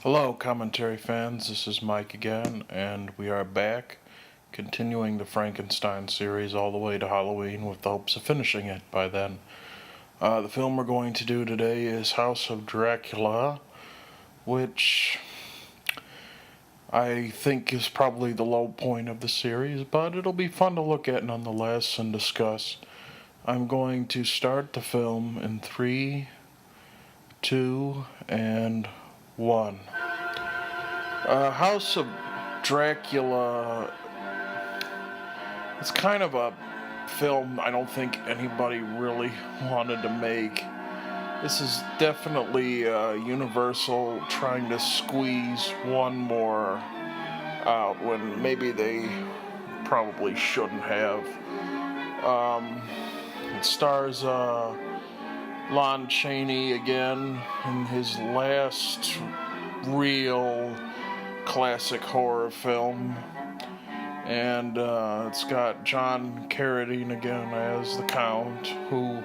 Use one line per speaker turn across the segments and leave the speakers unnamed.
Hello, commentary fans. This is Mike again, and we are back, continuing the Frankenstein series all the way to Halloween with the hopes of finishing it by then. The film we're going to do today is House of Dracula, which I think is probably the low point of the series, but it'll be fun to look at nonetheless and discuss. I'm going to start the film in 3, 2, and 1. House of Dracula, it's kind of a film I don't think anybody really wanted to make. This is definitely Universal trying to squeeze one more out when maybe they probably shouldn't have. It stars Lon Chaney again in his last real classic horror film, and it's got John Carradine again as the Count, who,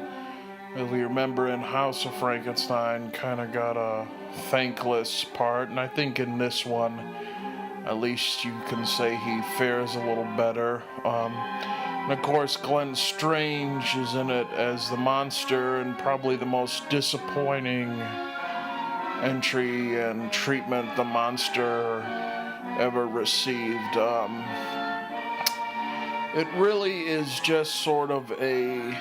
if we remember in House of Frankenstein, kind of got a thankless part, and I think in this one, at least you can say he fares a little better. And of course, Glenn Strange is in it as the monster, and probably the most disappointing entry and treatment the monster ever received. It really is just sort of a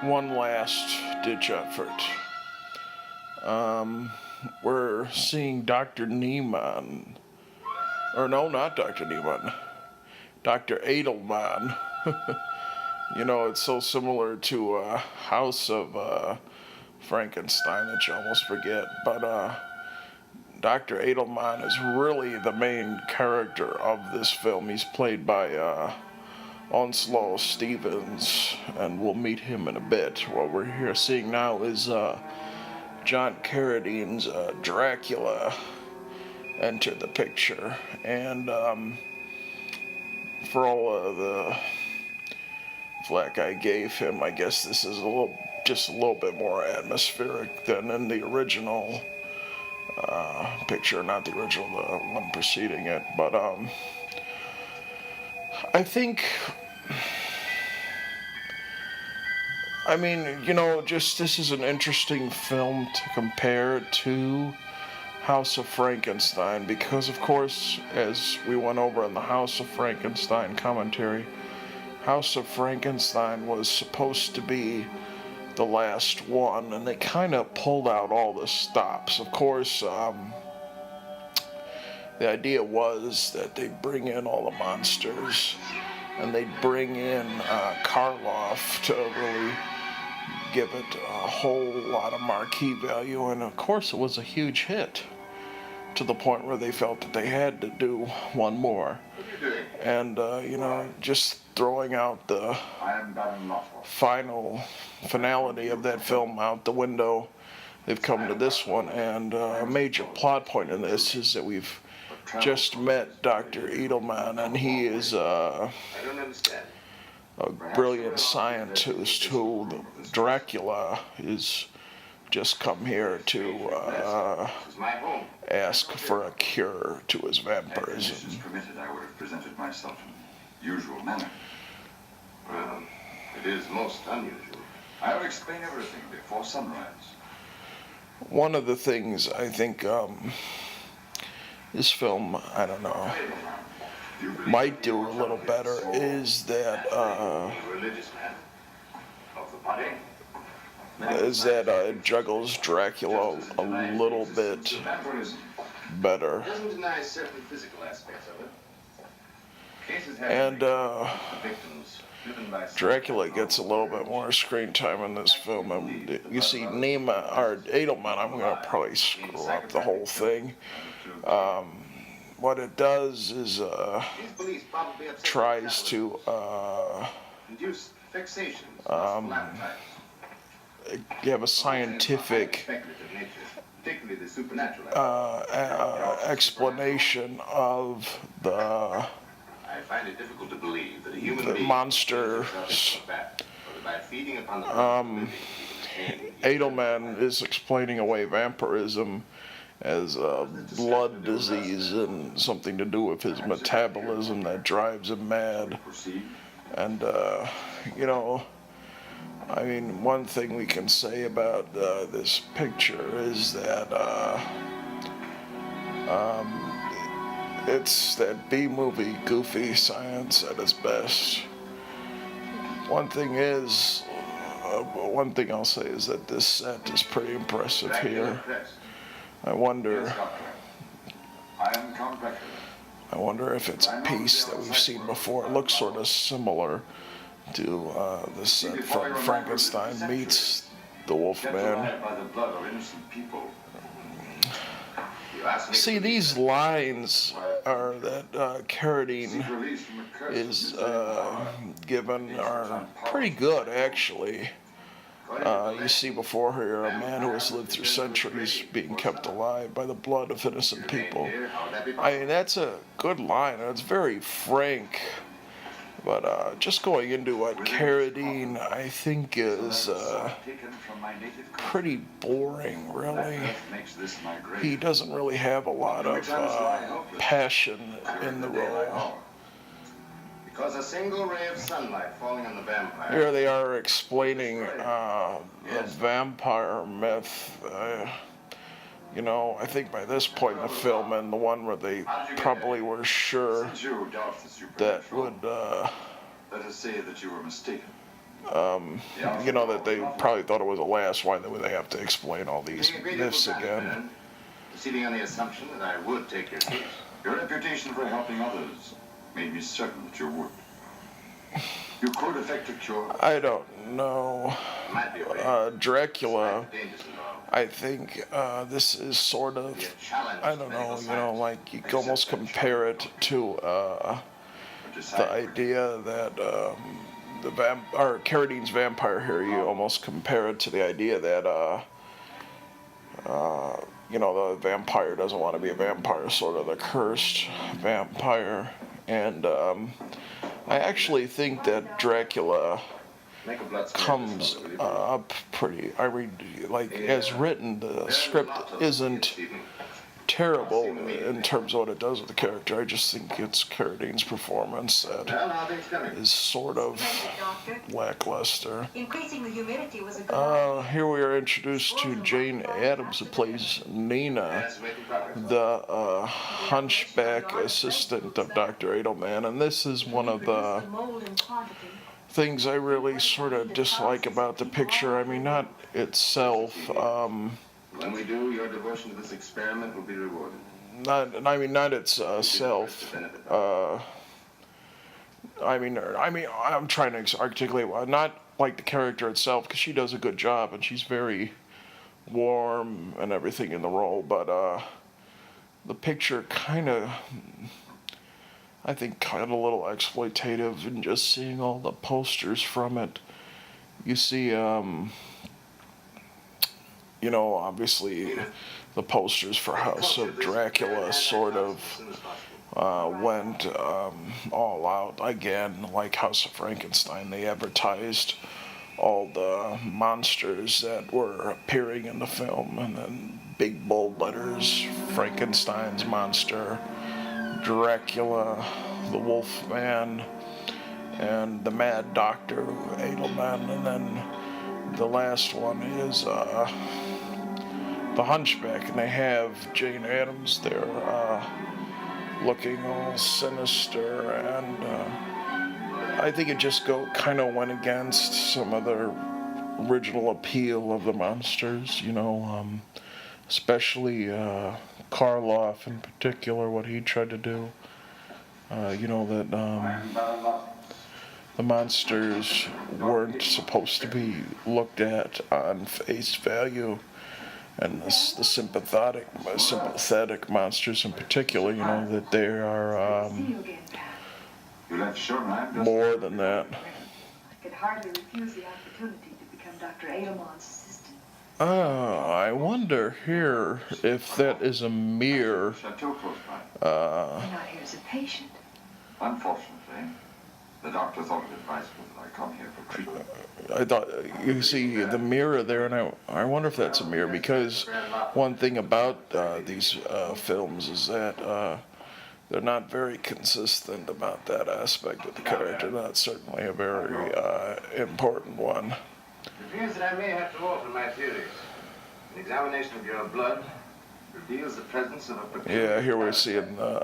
one last ditch effort. We're seeing Dr. Niemann, or no, not Dr. Niemann, Dr. Edelman. You know, it's so similar to House of Frankenstein that you almost forget. But Dr. Edelman is really the main character of this film. He's played by Onslow Stevens, and we'll meet him in a bit. What we're here seeing now is John Carradine's Dracula enter the picture, and for all of the flack I gave him, I guess this is just a little bit more atmospheric than in the original picture, not the original, the one preceding it. But I think, I mean, you know, just this is an interesting film to compare to House of Frankenstein, because of course, as we went over in the House of Frankenstein commentary, House of Frankenstein was supposed to be the last one, and they kind of pulled out all the stops. Of course, the idea was that they'd bring in all the monsters, and they'd bring in Karloff to really give it a whole lot of marquee value, and of course it was a huge hit, to the point where they felt that they had to do one more. And, you know, just throwing out the final finality of that film out the window, they've come to this one. And a major plot point in this is that we've just met Dr. Edelman, and he is a brilliant scientist who Dracula is just come here to ask for a cure to his vampirism.
I would have presented myself in the usual manner. Well, it is most unusual. I will explain everything before sunrise.
One of the things I think this film, I don't know, might do a little better is that it juggles Dracula a little bit better. And Dracula gets a little bit more screen time in this film. And you see Nema, or Edelman, I'm going to probably screw up the whole thing. What it does is tries to you have a scientific explanation of the monsters. Edelman is explaining away vampirism as a blood disease and something to do with his metabolism that drives him mad.
Proceed.
And, you know, I mean, one thing we can say about this picture is that it's that B-movie goofy science at its best. One thing I'll say is that this set is pretty impressive here. I wonder if it's a piece that we've seen before. It looks sort of similar to the set from Frankenstein meets the Wolfman. See, these lines are that Carradine is given are pretty good, actually. You see before here a man who has lived through centuries being kept alive by the blood of innocent people. I mean, that's a good line, and it's very frank. But just going into what Carradine, I think, is pretty boring, really. He doesn't really have a lot of passion in the role.
Because a single ray of sunlight falling on the vampire.
Here they are explaining the vampire myth. You know, I think by this point in the film, and the one where they probably were sure that would,
let us say that you were mistaken.
you know, that they probably thought it was the last. Why would they have to explain all these myths again?
Proceeding on the assumption that I would take your case. Your reputation for helping others made me certain that you would. You could effect a cure.
I don't know. Dracula, I think this is sort of, I don't know, you know, like you can almost compare it to the idea that Carradine's vampire here, you almost compare it to the idea that, you know, the vampire doesn't want to be a vampire, sort of the cursed vampire. And I actually think that Dracula comes up pretty, I mean, like, as written, the script isn't terrible in terms of what it does with the character. I just think it's Carradine's performance that is sort of lackluster. Here we are introduced to Jane Addams, who plays Nina, the hunchback assistant of Dr. Edelman, and this is one of the things I really sort of dislike about the picture. I mean, not itself.
When we do, your devotion to this experiment will be rewarded.
Not itself. I'm trying to articulate, not like the character itself, because she does a good job and she's very warm and everything in the role. But the picture kind of, I think, kind of a little exploitative, and just seeing all the posters from it. You see, you know, obviously the posters for House of Dracula sort of went all out again, like House of Frankenstein. They advertised all the monsters that were appearing in the film, and then big bold letters: Frankenstein's monster, Dracula, the Wolfman, and the Mad Doctor, Edelman, and then the last one is the Hunchback, and they have Jane Addams there looking all sinister, and I think it just kind of went against some of the original appeal of the monsters, you know, especially Karloff in particular, what he tried to do. You know, that the monsters weren't supposed to be looked at on face value, and the sympathetic monsters in particular, you know, that they are more than that.
I could hardly refuse the opportunity to become Dr. Edelman's assistant.
I wonder here if that is a mirror.
I'm not here as a patient.
Unfortunately, The doctor thought it advisable that I come here for treatment.
I thought you see the mirror there, and I wonder if that's a mirror, because one thing about these films is that they're not very consistent about that aspect of the character. That's certainly a very important one.
It appears that I may have to alter my theories. An examination of your blood reveals the presence of a peculiar
Yeah, here we're seeing the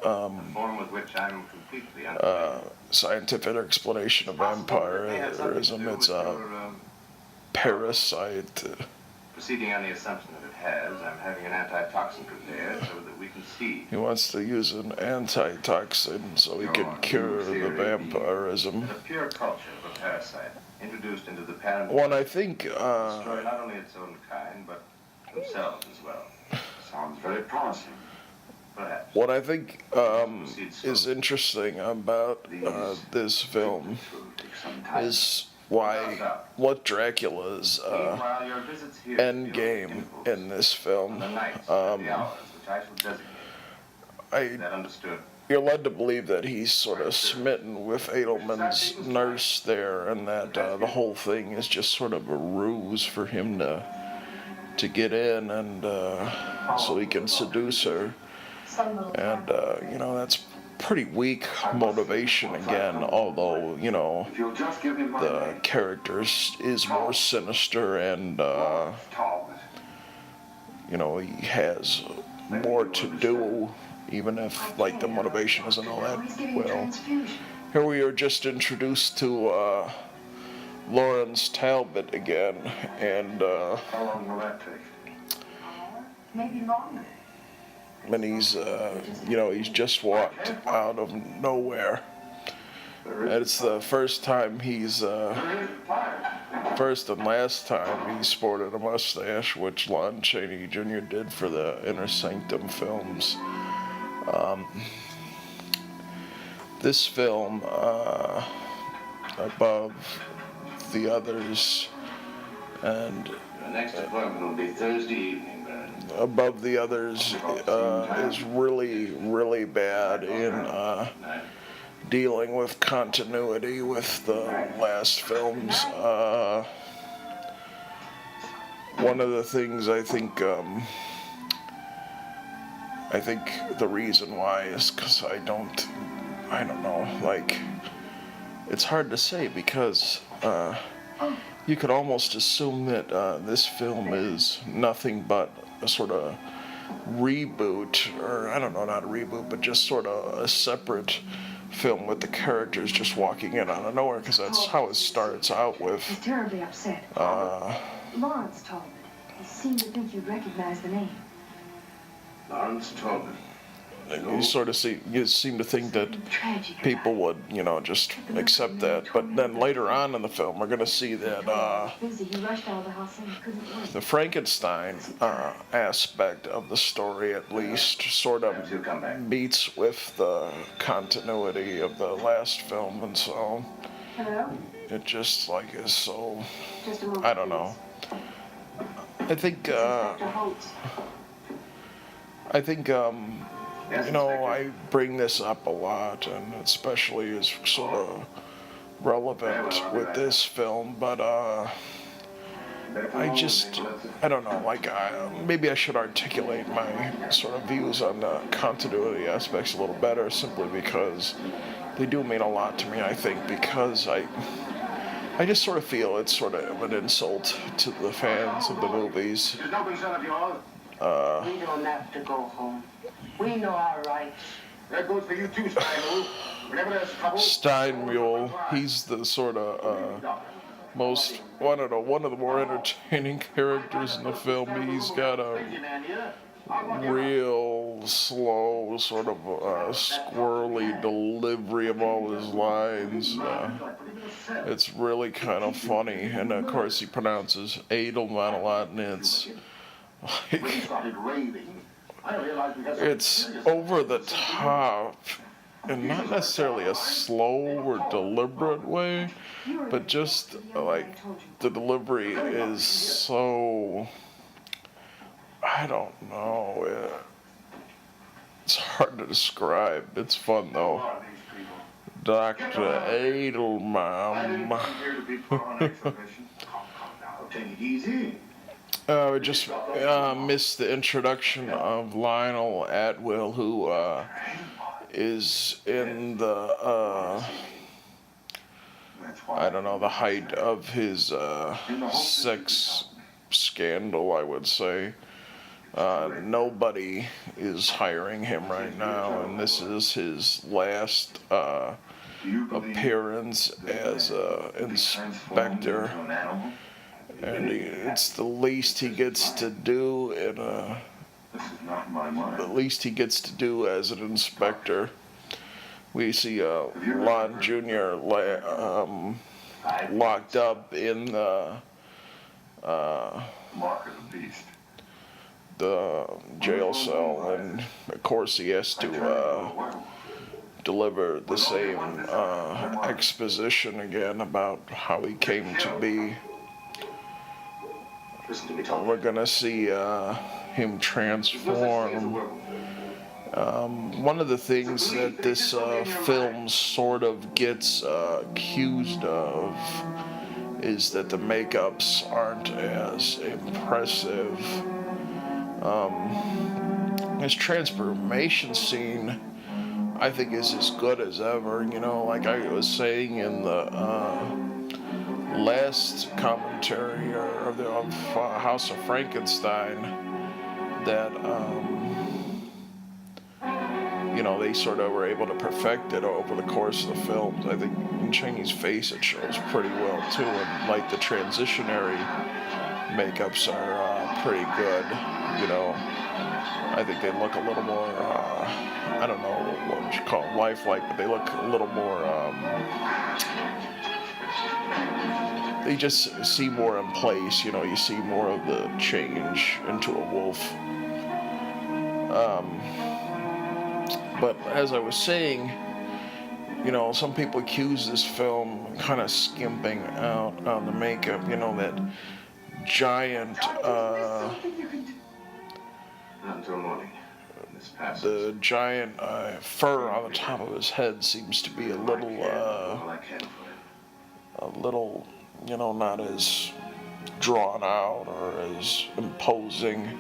form with which I'm completely unfamiliar.
scientific explanation of vampirism. It's a parasite.
Proceeding on the assumption that it has, I'm having an antitoxin prepared so that we can see.
He wants to use an antitoxin so he can cure the vampirism.
The pure culture of a parasite introduced into the parent
One, I think,
destroy not only its own kind, but themselves as well.
Sounds very promising.
Perhaps.
what I think is interesting about this film
It will take some time.
is what Dracula's
Meanwhile, your visits here
end
feel
game
impulse
in this film.
on the nights and the hours which I shall designate. Is
I
that understood?
You're led to believe that he's sort of smitten with Edelman's nurse there, and that the whole thing is just sort of a ruse for him to get in, and so he can seduce her. And that's pretty weak motivation again, although
If you'll just give me my
the
name.
character is more sinister, and
Talbot.
he has more to do, even if like the motivation isn't all that well. Here we are just introduced to Lawrence Talbot again, and
How long will that take?
Maybe longer.
he's just walked out of nowhere. And it's the first time first and last time he sported a mustache, which Lon Chaney Jr. did for the Inner Sanctum films. This film, above the others, and
Your next appointment will be Thursday evening, Baron.
above the others, is really, really bad in dealing with continuity with the last films. One of the things I think the reason why is because I don't know, like, it's hard to say, because you could almost assume that this film is nothing but a sort of reboot, or I don't know, not a reboot, but just sort of a separate film with the characters just walking in out of nowhere, because that's how it starts out with.
He's terribly upset. Lawrence Talbot. He seemed to think you'd recognize the name.
Lawrence Talbot.
You seem to think that
Tragic about
people
it.
would, just accept that. But then later on in the film, we're going to see that
Busy. He rushed out of the house and he couldn't wait.
the Frankenstein aspect of the story, at least, sort of beats with the continuity of the last film, and so
Hello?
it just like is so.
Just a moment.
I don't know. I think
Inspector Holtz.
I bring this up a lot, and especially is sort of relevant with this film, but I don't know, like, maybe I should articulate my sort of views on the continuity aspects a little better, simply because they do mean a lot to me, I think, because I just sort of feel it's sort of an insult to the fans of the movies.
There's no concern of yours.
We don't have to go home. We know our rights.
That goes for you too, Steinmule. Whenever there's trouble...
Steinmule, he's the sort of one of the more entertaining characters in the film. He's got a real slow, sort of squirrely delivery of all his lines. It's really kind of funny, and of course he pronounces Edelman a lot, and it's like, it's over the top, and not necessarily a slow or deliberate way, but just like the delivery is so, I don't know, it's hard to describe. It's fun though. Dr.
I
Edelman.
didn't come here to be put on exhibition. Come now, take it easy.
We just missed the introduction of Lionel Atwill, who is in the I don't know, the height of his sex scandal, I would say. Nobody is hiring him right now, and this is his last appearance as an inspector. And it's the least he gets to do the least he gets to do as an inspector. We see Lon Jr. Locked up in the
Mark of the beast.
the jail cell, and of course he has to deliver the same exposition again about how he came to be.
Listen to me, Tom.
We're gonna see him transform. One of the things that this film sort of gets accused of is that the makeups aren't as impressive. His transformation scene, I think, is as good as ever. You know, like I was saying in the last commentary of House of Frankenstein, that you know, they sort of were able to perfect it over the course of the films. I think in Chaney's face it shows pretty well too, and like the transitionary makeups are pretty good. You know, I think they look a little more, I don't know what you call it, lifelike, but they look a little more, they just seem more in place. You know, you see more of the change into a wolf. But as I was saying, you know, some people accuse this film kind of skimping out on the makeup. You know, that giant,
Until morning.
the giant fur on the top of his head seems to be a little, you know, not as drawn out or as imposing.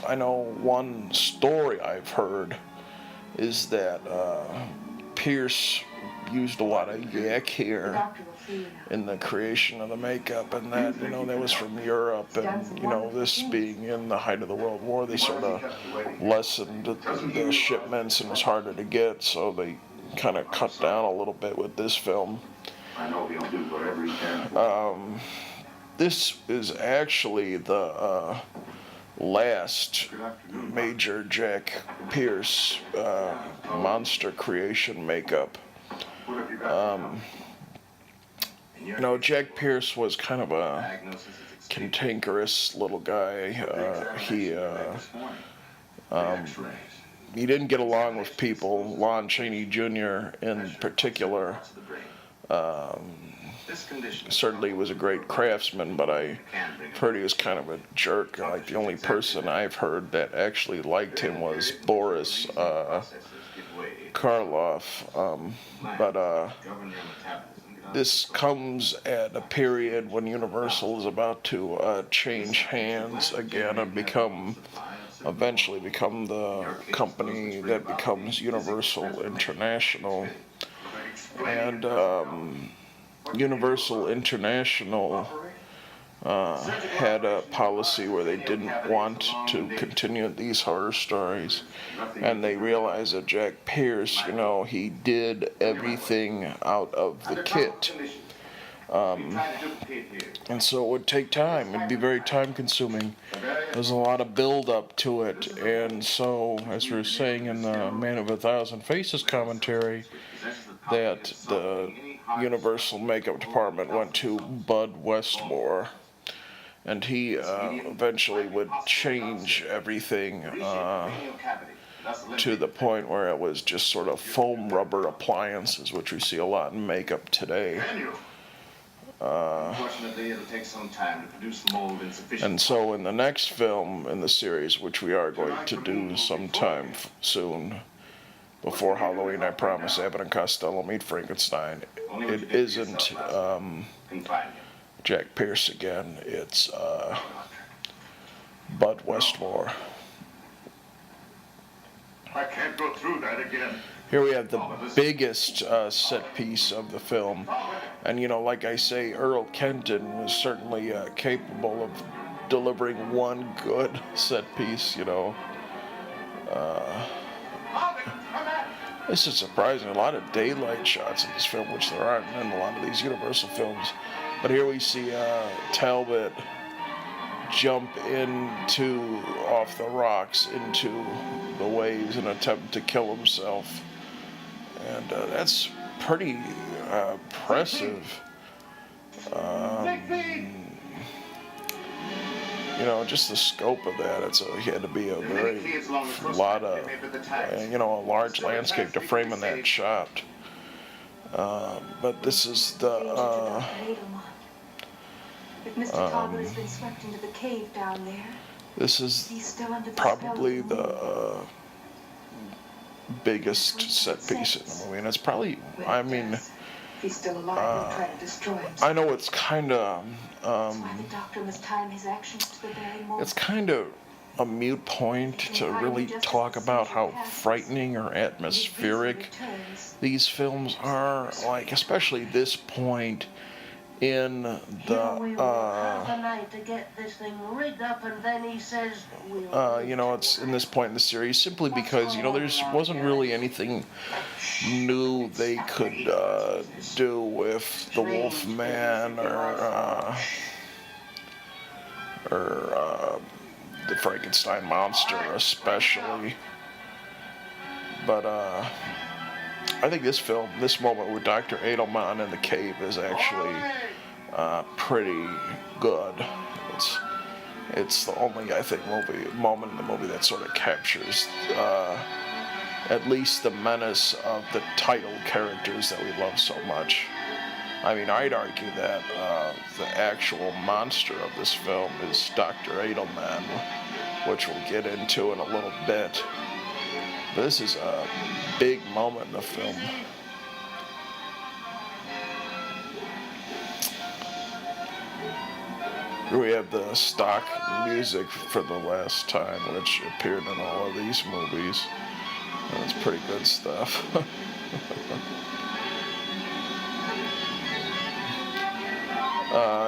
I know one story I've heard is that Pierce used a lot of yak hair in the creation of the makeup, and that, you know, that was from Europe, and, you know, this being in the height of the World War, they sort of lessened the shipments and it was harder to get, so they kind of cut down a little bit with this film.
I know he'll do whatever he can.
This is actually the last major Jack Pierce monster creation makeup.
What have you got?
You know, Jack Pierce was kind of a cantankerous little guy. He didn't get along with people. Lon Chaney Jr. in particular. Certainly was a great craftsman, but I heard he was kind of a jerk. Like, the only person I've heard that actually liked him was Boris Karloff. But this comes at a period when Universal is about to change hands again and eventually become the company that becomes Universal International. And Universal International had a policy where they didn't want to continue these horror stories, and they realized that Jack Pierce, you know, he did everything out of the kit, and so it would take time. It'd be very time consuming. There's a lot of build up to it, and so, as we were saying in the Man of a Thousand Faces commentary, that the Universal makeup department went to Bud Westmore, and he eventually would change everything to the point where it was just sort of foam rubber appliances, which we see a lot in makeup today.
Unfortunately, it'll take some time to produce mold in sufficient.
And so in the next film in the series, which we are going to do sometime soon, before Halloween, I promise. Abbott and Costello meet Frankenstein. It isn't Jack Pierce again. It's Bud Westmore.
I can't go through that again.
Here we have the biggest set piece of the film. And, you know, like I say, Earl Kenton was certainly capable of delivering one good set piece, you know. This is surprising. A lot of daylight shots in this film, which there aren't in a lot of these Universal films. But here we see Talbot jump off the rocks into the waves in an attempt to kill himself. And that's pretty impressive. You know, just the scope of that. He had to be a large landscape to frame in that shot. But this is the.
If Mr. Talbot has been swept into the cave down there,
this is
he's still under the
probably
spell of
the biggest set piece in the movie, and it's probably. I mean.
He's still alive, he'll try to destroy himself.
I know it's kind of.
That's why the doctor must time his actions to the very moment.
It's kind of a mute point to really talk about how frightening or atmospheric these films are. Like, especially this point in
we have a night to get this thing rigged up, and then he says
you know, it's in this point in the series simply because, you know, there wasn't really anything new they could do with the Wolfman or the Frankenstein monster especially. But I think this moment with Dr. Edelman in the cave is actually pretty good. It's the only, I think, moment in the movie that sort of captures at least the menace of the title characters that we love so much. I mean, I'd argue that the actual monster of this film is Dr. Edelman, which we'll get into in a little bit. But this is a big moment in the film. Here we have the stock music for the last time, which appeared in all of these movies. And it's pretty good stuff.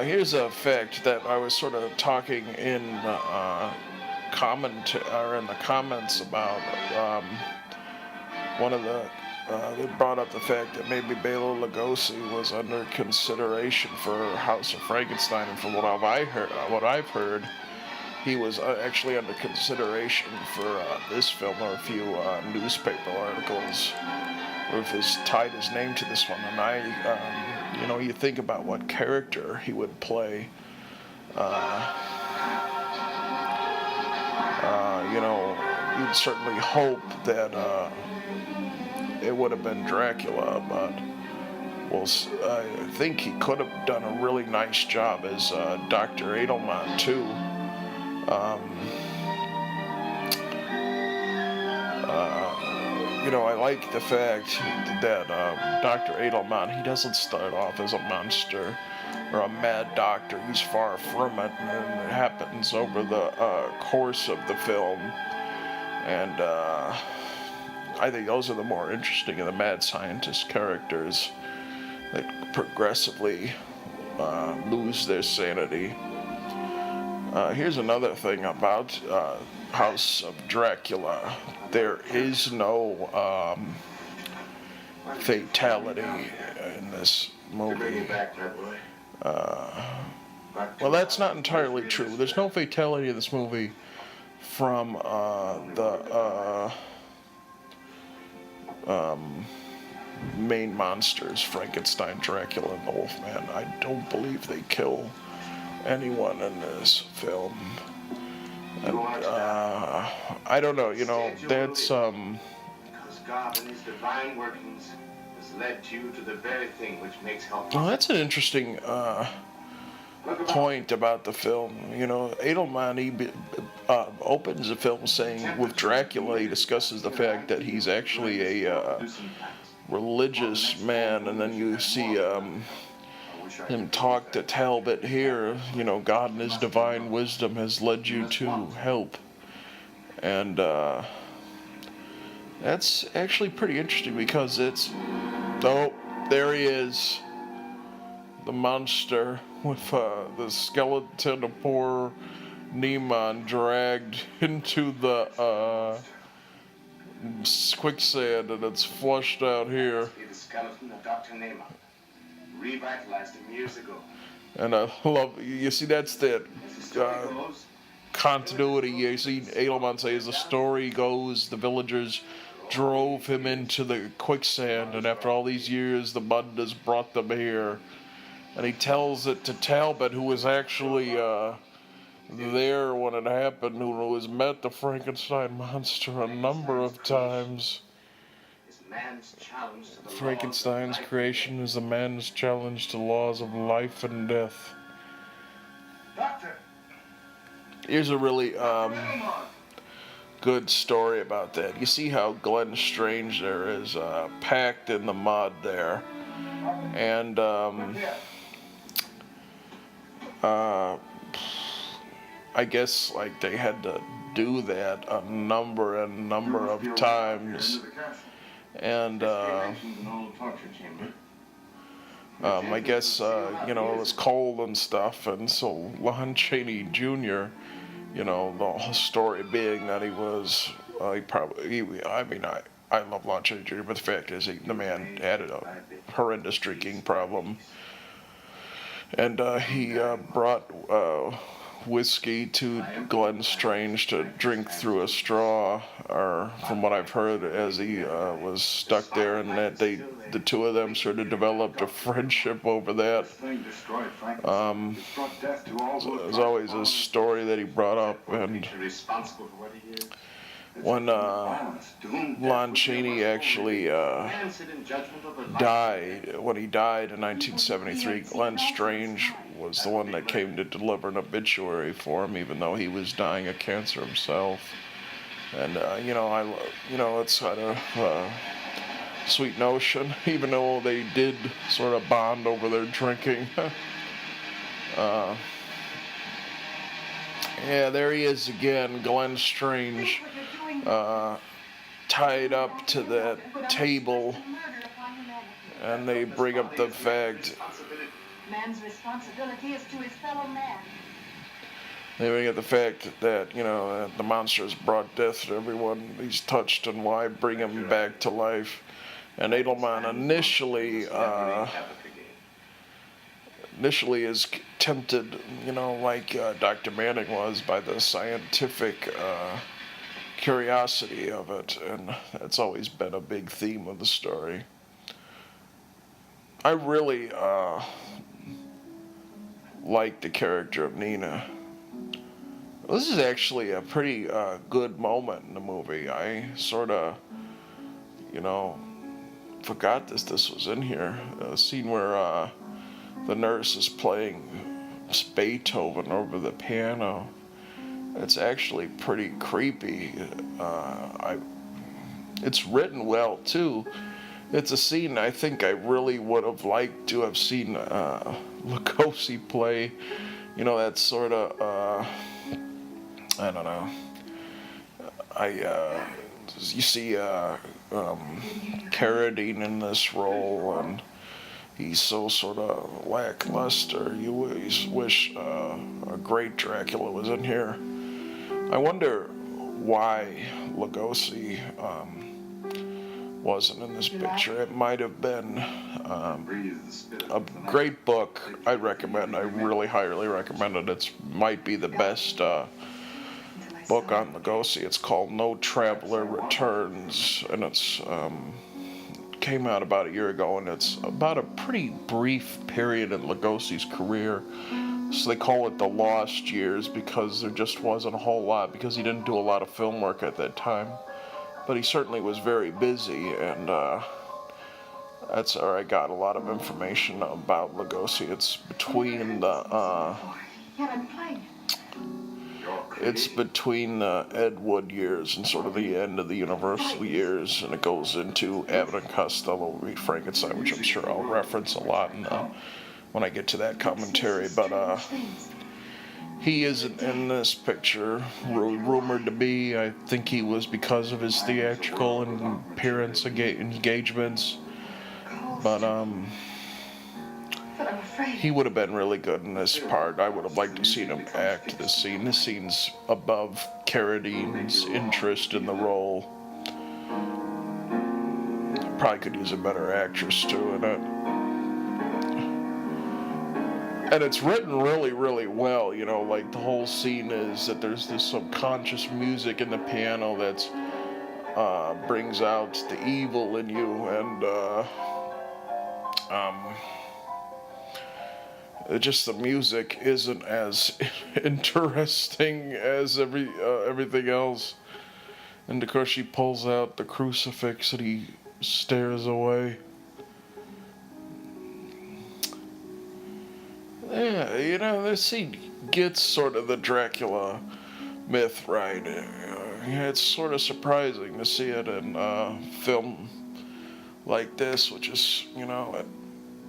Here's a fact that I was sort of talking in in the comments about. One of the they brought up the fact that maybe Bela Lugosi was under consideration for House of Frankenstein, and from what I've heard, he was actually under consideration for this film. Or a few newspaper articles where he's tied his name to this one. And you know, you think about what character he would play. You know, you'd certainly hope that it would have been Dracula, but I think he could have done a really nice job as Dr. Edelman too. You know, I like the fact that Dr. Edelman, he doesn't start off as a monster or a mad doctor. He's far from it, and it happens over the course of the film. And I think those are the more interesting of the mad scientist characters that progressively lose their sanity. Here's another thing about House of Dracula. There is no fatality in this movie. Well, that's not entirely true. There's no fatality in this movie from the main monsters, Frankenstein, Dracula, and the Wolfman. I don't believe they kill anyone in this film. And, I don't know, you know, that's
Because God in his divine workings has led you to the very thing which makes help.
well, that's an interesting point about the film. You know, Edelman, he opens the film saying with Dracula, he discusses the fact that he's actually a religious man, and then you see him talk to Talbot here. You know, God in His divine wisdom has led you to help, and that's actually pretty interesting because it's there he is, the monster with the skeleton of poor Neiman dragged into the quicksand, and it's flushed out here.
The skeleton of Dr. Neyman, revitalized him years ago.
And I love, you see, that's that continuity. You see Edelman say, as the story goes, the villagers drove him into the quicksand, and after all these years, the mud has brought them here. And he tells it to Talbot, who was actually there when it happened, who has met the Frankenstein monster a number of times. Frankenstein's creation is a man's challenge to laws of life and death.
Doctor!
Here's a really good story about that. You see how Glenn Strange there is packed in the mud there, and I guess like they had to do that a number of times, and I guess you know, it was cold and stuff, and so Lon Chaney Jr., you know, the whole story being that he was I love Lon Chaney Jr., but the fact is the man had a horrendous drinking problem, and he brought whiskey to Glenn Strange to drink through a straw, or from what I've heard, as he was stuck there, and that the two of them sort of developed a friendship over that. There's always a story that he brought up, and when Lon Chaney actually died, when he died in 1973, Glenn Strange was the one that came to deliver an obituary for him, even though he was dying of cancer himself. And you know, it's kind of a sweet notion, even though they did sort of bond over their drinking. Yeah, there he is again, Glenn Strange, tied up to that table, and they bring up the fact.
Man's responsibility is to his fellow man.
They bring up the fact that, you know, the monster has brought death to everyone he's touched, and why bring him back to life? And Edelman initially is tempted, you know, like Dr. Manning was, by the scientific curiosity of it, and that's always been a big theme of the story. I really like the character of Nina. This is actually a pretty good moment in the movie. I sort of, you know, forgot this was in here. A scene where the nurse is playing Beethoven over the piano. It's actually pretty creepy. It's written well too. It's a scene I think I really would have liked to have seen Lugosi play. You know, that sort of I don't know. You see Carradine in this role, and he's so sort of lackluster. You wish a great Dracula was in here. I wonder why Lugosi wasn't in this picture. It might have been a great book. I really highly recommend it. It might be the best book on Lugosi. It's called No Traveler Returns, and it's came out about a year ago, and it's about a pretty brief period in Lugosi's career. So they call it the lost years, because there just wasn't a whole lot, because he didn't do a lot of film work at that time. But he certainly was very busy, and That's where I got a lot of information about Lugosi. It's between the
Yet I'm playing it.
it's between the Ed Wood years and sort of the end of the Universal years, and it goes into Abbott and Costello meet Frankenstein, which I'm sure I'll reference a lot when I get to that commentary. But he isn't in this picture, rumored to be. I think he was because of his theatrical and appearance engagements. But
But I'm afraid.
he would have been really good in this part. I would have liked to see him act this scene. This scene's above Carradine's interest in the role. Probably could use a better actress too in it. And it's written really, really well, you know, like the whole scene is that there's this subconscious music in the piano that's brings out the evil in you, and just the music isn't as interesting as everything else. And of course she pulls out the crucifix and he stares away. Yeah, you know, this scene gets sort of the Dracula myth right. It's sort of surprising to see it in film like this, which is, you know, it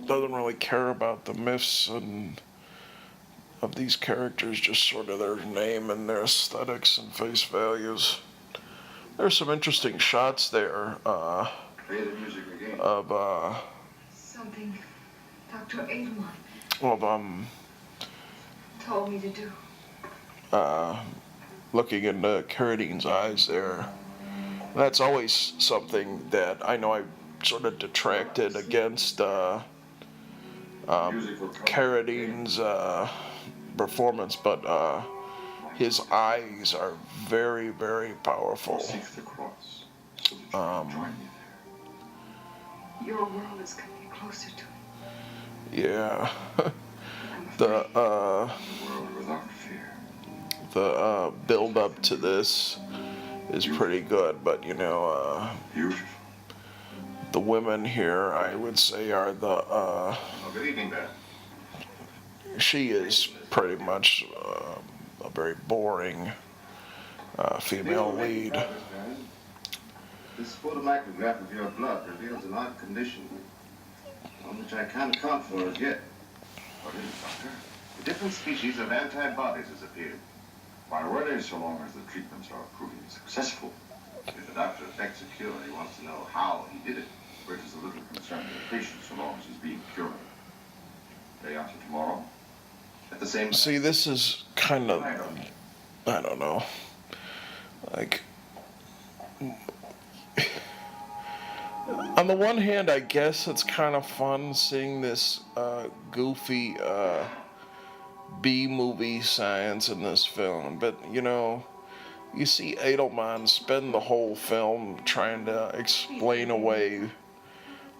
doesn't really care about the myths and of these characters, just sort of their name and their aesthetics and face values. There's some interesting shots there of
Something Dr. Adelman told me to do.
looking into Carradine's eyes there. That's always something that I know I sort of detracted against Carradine's performance, but his eyes are very, very powerful.
Your world is coming closer to me.
Yeah. The build up to this is pretty good, but you know, the women here, I would say, are the
Good evening, Ben.
she is pretty much a very boring female lead.
This photomicrograph of your blood reveals an odd condition, one which I can't account for as yet.
What is it, Doctor?
A different species of antibodies has appeared.
Why were they so long as the treatments are proving successful?
If the doctor effects a cure, he wants to know how he did it.
Which is a little concern to the patient so long as he's being cured. Day after tomorrow?
At the same time,
See, this is kind of, I don't know, like, on the one hand, I guess it's kind of fun seeing this goofy B-movie science in this film, but, you know, you see Edelman spend the whole film trying to explain away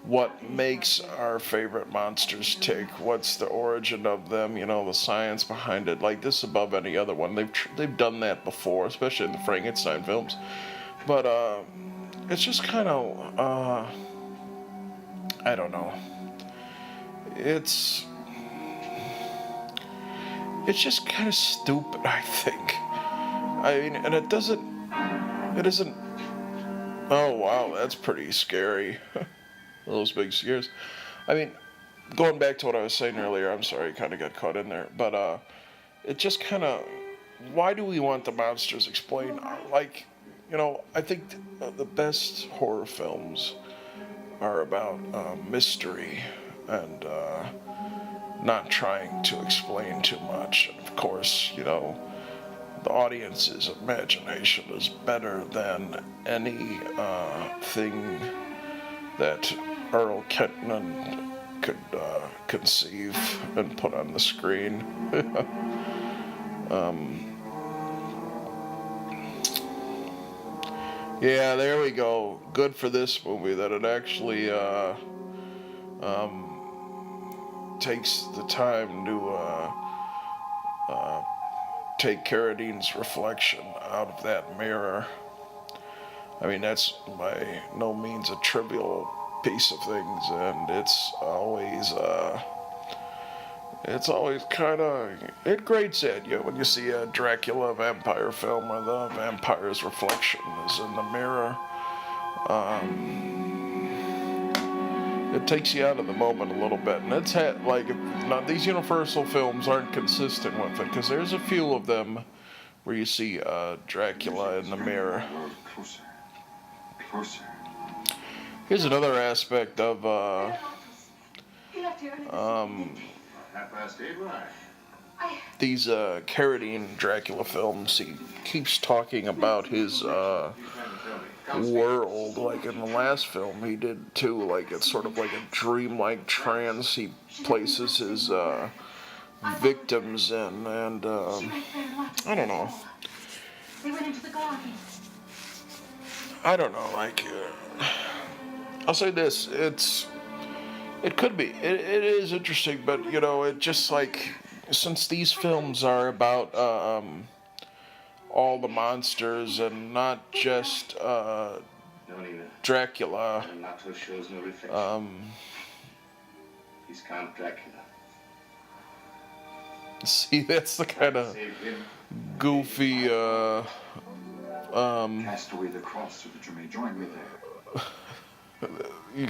what makes our favorite monsters tick, what's the origin of them, you know, the science behind it, like this above any other one. They've done that before, especially in the Frankenstein films, but it's just kind of I don't know, it's just kind of stupid, I think. I mean, and it isn't, oh wow, that's pretty scary. Those big scares. I mean, going back to what I was saying earlier, I'm sorry, I kind of got caught in there, but it just kind of, why do we want the monsters explained? Like, you know, I think the best horror films are about mystery and not trying to explain too much. And of course, you know, the audience's imagination is better than any thing that Earl Kentman could conceive and put on the screen. Yeah, there we go. Good for this movie that it actually takes the time to take Carradine's reflection out of that mirror. I mean, that's by no means a trivial piece of things, and it's always kind of, it grates at you when you see a Dracula vampire film where the vampire's reflection is in the mirror. It takes you out of the moment a little bit, and it's like, now these Universal films aren't consistent with it, because there's a few of them where you see Dracula in the mirror.
Closer. Closer.
Here's another aspect of
He left here early this evening, didn't he?
these Carradine Dracula films. He keeps talking about his world, like in the last film he did too, like it's sort of like a dreamlike trance he places his victims in, and I don't know.
They went into the garden.
I don't know, like, I'll say this, it could be, it is interesting, but, you know, it just, like, since these films are about, all the monsters and not just, Dracula,
Nato shows no reflection. He's Count Dracula.
see, that's the kind of
Save him.
goofy,
Cast away the cross so that you may join me there.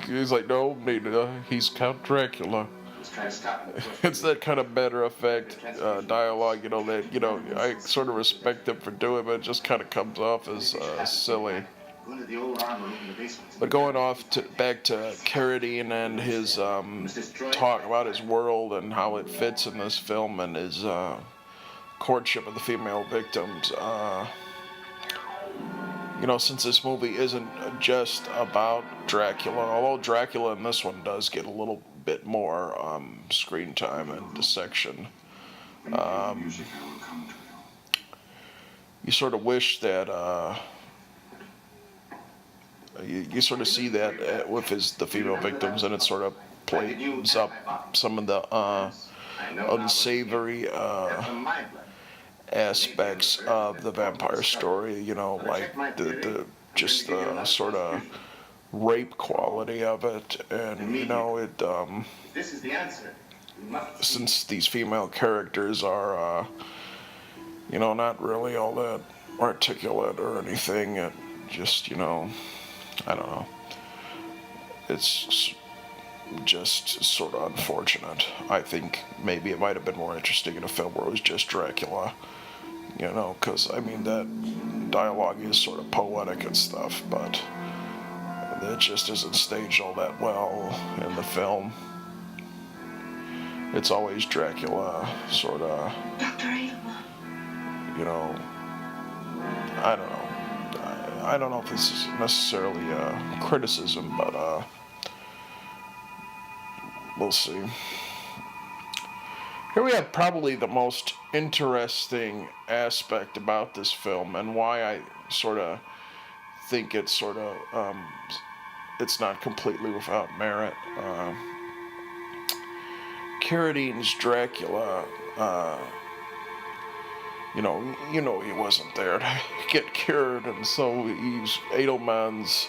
he's like, no, he's Count Dracula.
Let's try to stop him.
It's that kind of matter of fact dialogue, you know, that, you know, I sort of respect him for doing it, but it just kind of comes off as silly.
Go into the old armor room in the basement.
But going back to Carradine and his talk about his world and how it fits in this film and his courtship of the female victims, you know, since this movie isn't just about Dracula, although Dracula in this one does get a little bit more screen time and dissection,
When you hear the music, I will come to you.
you sort of wish that you sort of see that with the female victims, and it sort of plays up some of the unsavory
From my blood.
aspects of the vampire story, you know, like the just the sort of rape quality of it, and you know, it
If this is the answer, you must
since these female characters are you know, not really all that articulate or anything, it just, you know, I don't know, it's just sort of unfortunate. I think maybe it might have been more interesting in a film where it was just Dracula, you know, because I mean that dialogue is sort of poetic and stuff, but it just isn't staged all that well in the film. It's always Dracula, sort of,
Dr. Adelman.
you know, I don't know. I don't know if this is necessarily a criticism, but we'll see. Here we have probably the most interesting aspect about this film, and why I sort of think it's sort of it's not completely without merit. Carradine's Dracula, you know he wasn't there to get cured, and so Edelman's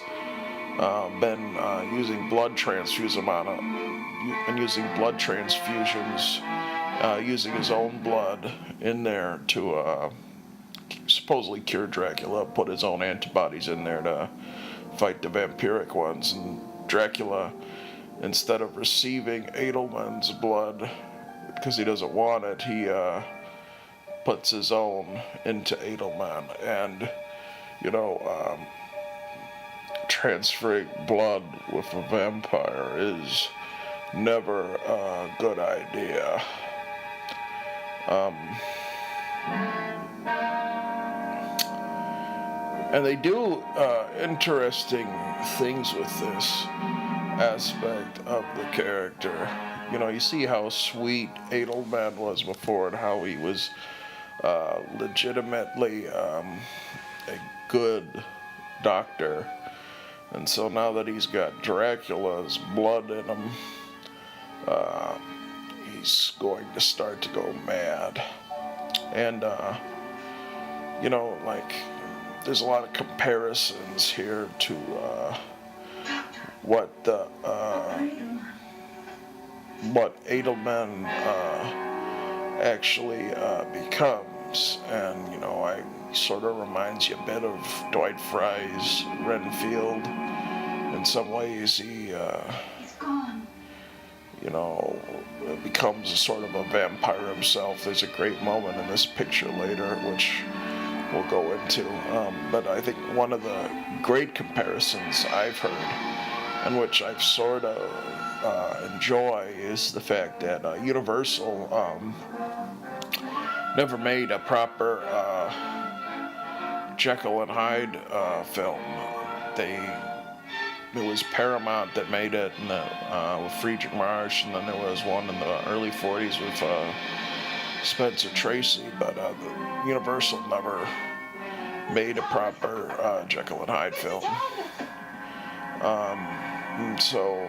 been using blood transfusions using his own blood in there to supposedly cure Dracula, put his own antibodies in there to fight the vampiric ones, and Dracula, instead of receiving Edelman's blood because he doesn't want it, he puts his own into Edelman, and you know, transferring blood with a vampire is never a good idea. And they do interesting things with this aspect of the character. You know, you see how sweet Edelman was before and how he was legitimately a good doctor. And so now that he's got Dracula's blood in him, he's going to start to go mad. And, you know, like, there's a lot of comparisons here to what the what Edelman actually becomes, and I sort of reminds you a bit of Dwight Fry's Renfield. In some ways, he
He's gone.
becomes a sort of a vampire himself. There's a great moment in this picture later, which we'll go into. But I think one of the great comparisons I've heard, and which I've sort of enjoy, is the fact that Universal never made a proper Jekyll and Hyde film. It was Paramount that made it, and with Friedrich Marsh, and then there was one in the early 40s with Spencer Tracy, but Universal never made a proper Jekyll and Hyde film. And so,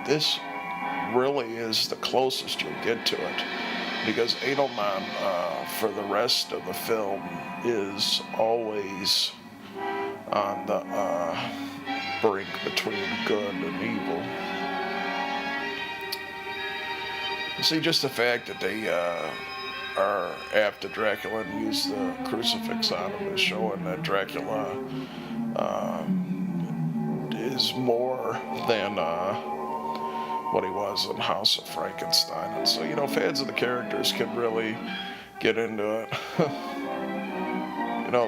this really is the closest you'll get to it, because Edelman, for the rest of the film, is always on the brink between good and evil. See, just the fact that they are after Dracula and use the crucifix on him is showing that Dracula is more than what he was in House of Frankenstein. And so, fans of the characters can really get into it.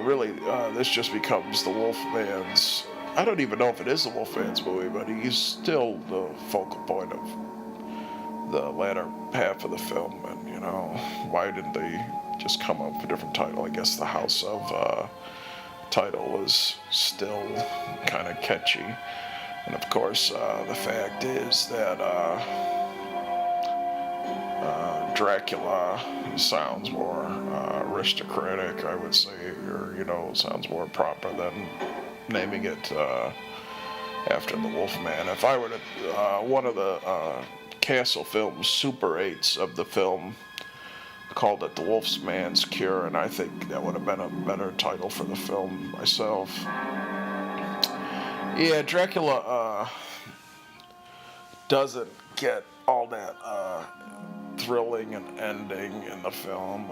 Really, this just becomes the Wolfman's. I don't even know if it is the Wolfman's movie, but he's still the focal point of the latter half of the film. And, why didn't they just come up with a different title? I guess the House of title was still kind of catchy. And of course, the fact is that Dracula sounds more aristocratic, I would say, or, sounds more proper than naming it after the Wolfman. If I were to, one of the Castle Films Super 8s of the film called it The Wolfman's Cure, and I think that would have been a better title for the film myself. Yeah, Dracula doesn't get all that thrilling an ending in the film.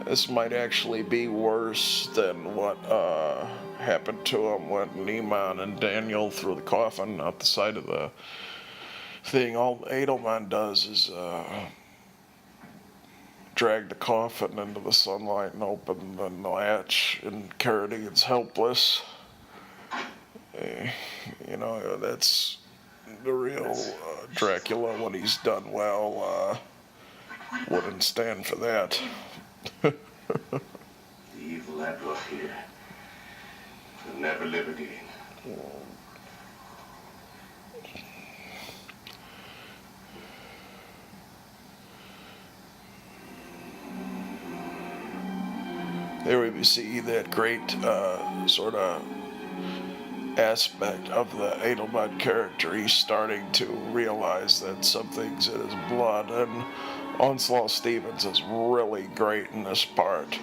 This might actually be worse than what happened to him when Neiman and Daniel threw the coffin out the side of the thing. All Edelman does is drag the coffin into the sunlight and open the latch, and Carradine's helpless. That's the real Dracula. When he's done well, wouldn't stand for that.
The evil I brought here will never live again.
There we see that great sort of aspect of the Edelman character. He's starting to realize that something's in his blood, and Onslow Stevens is really great in this part.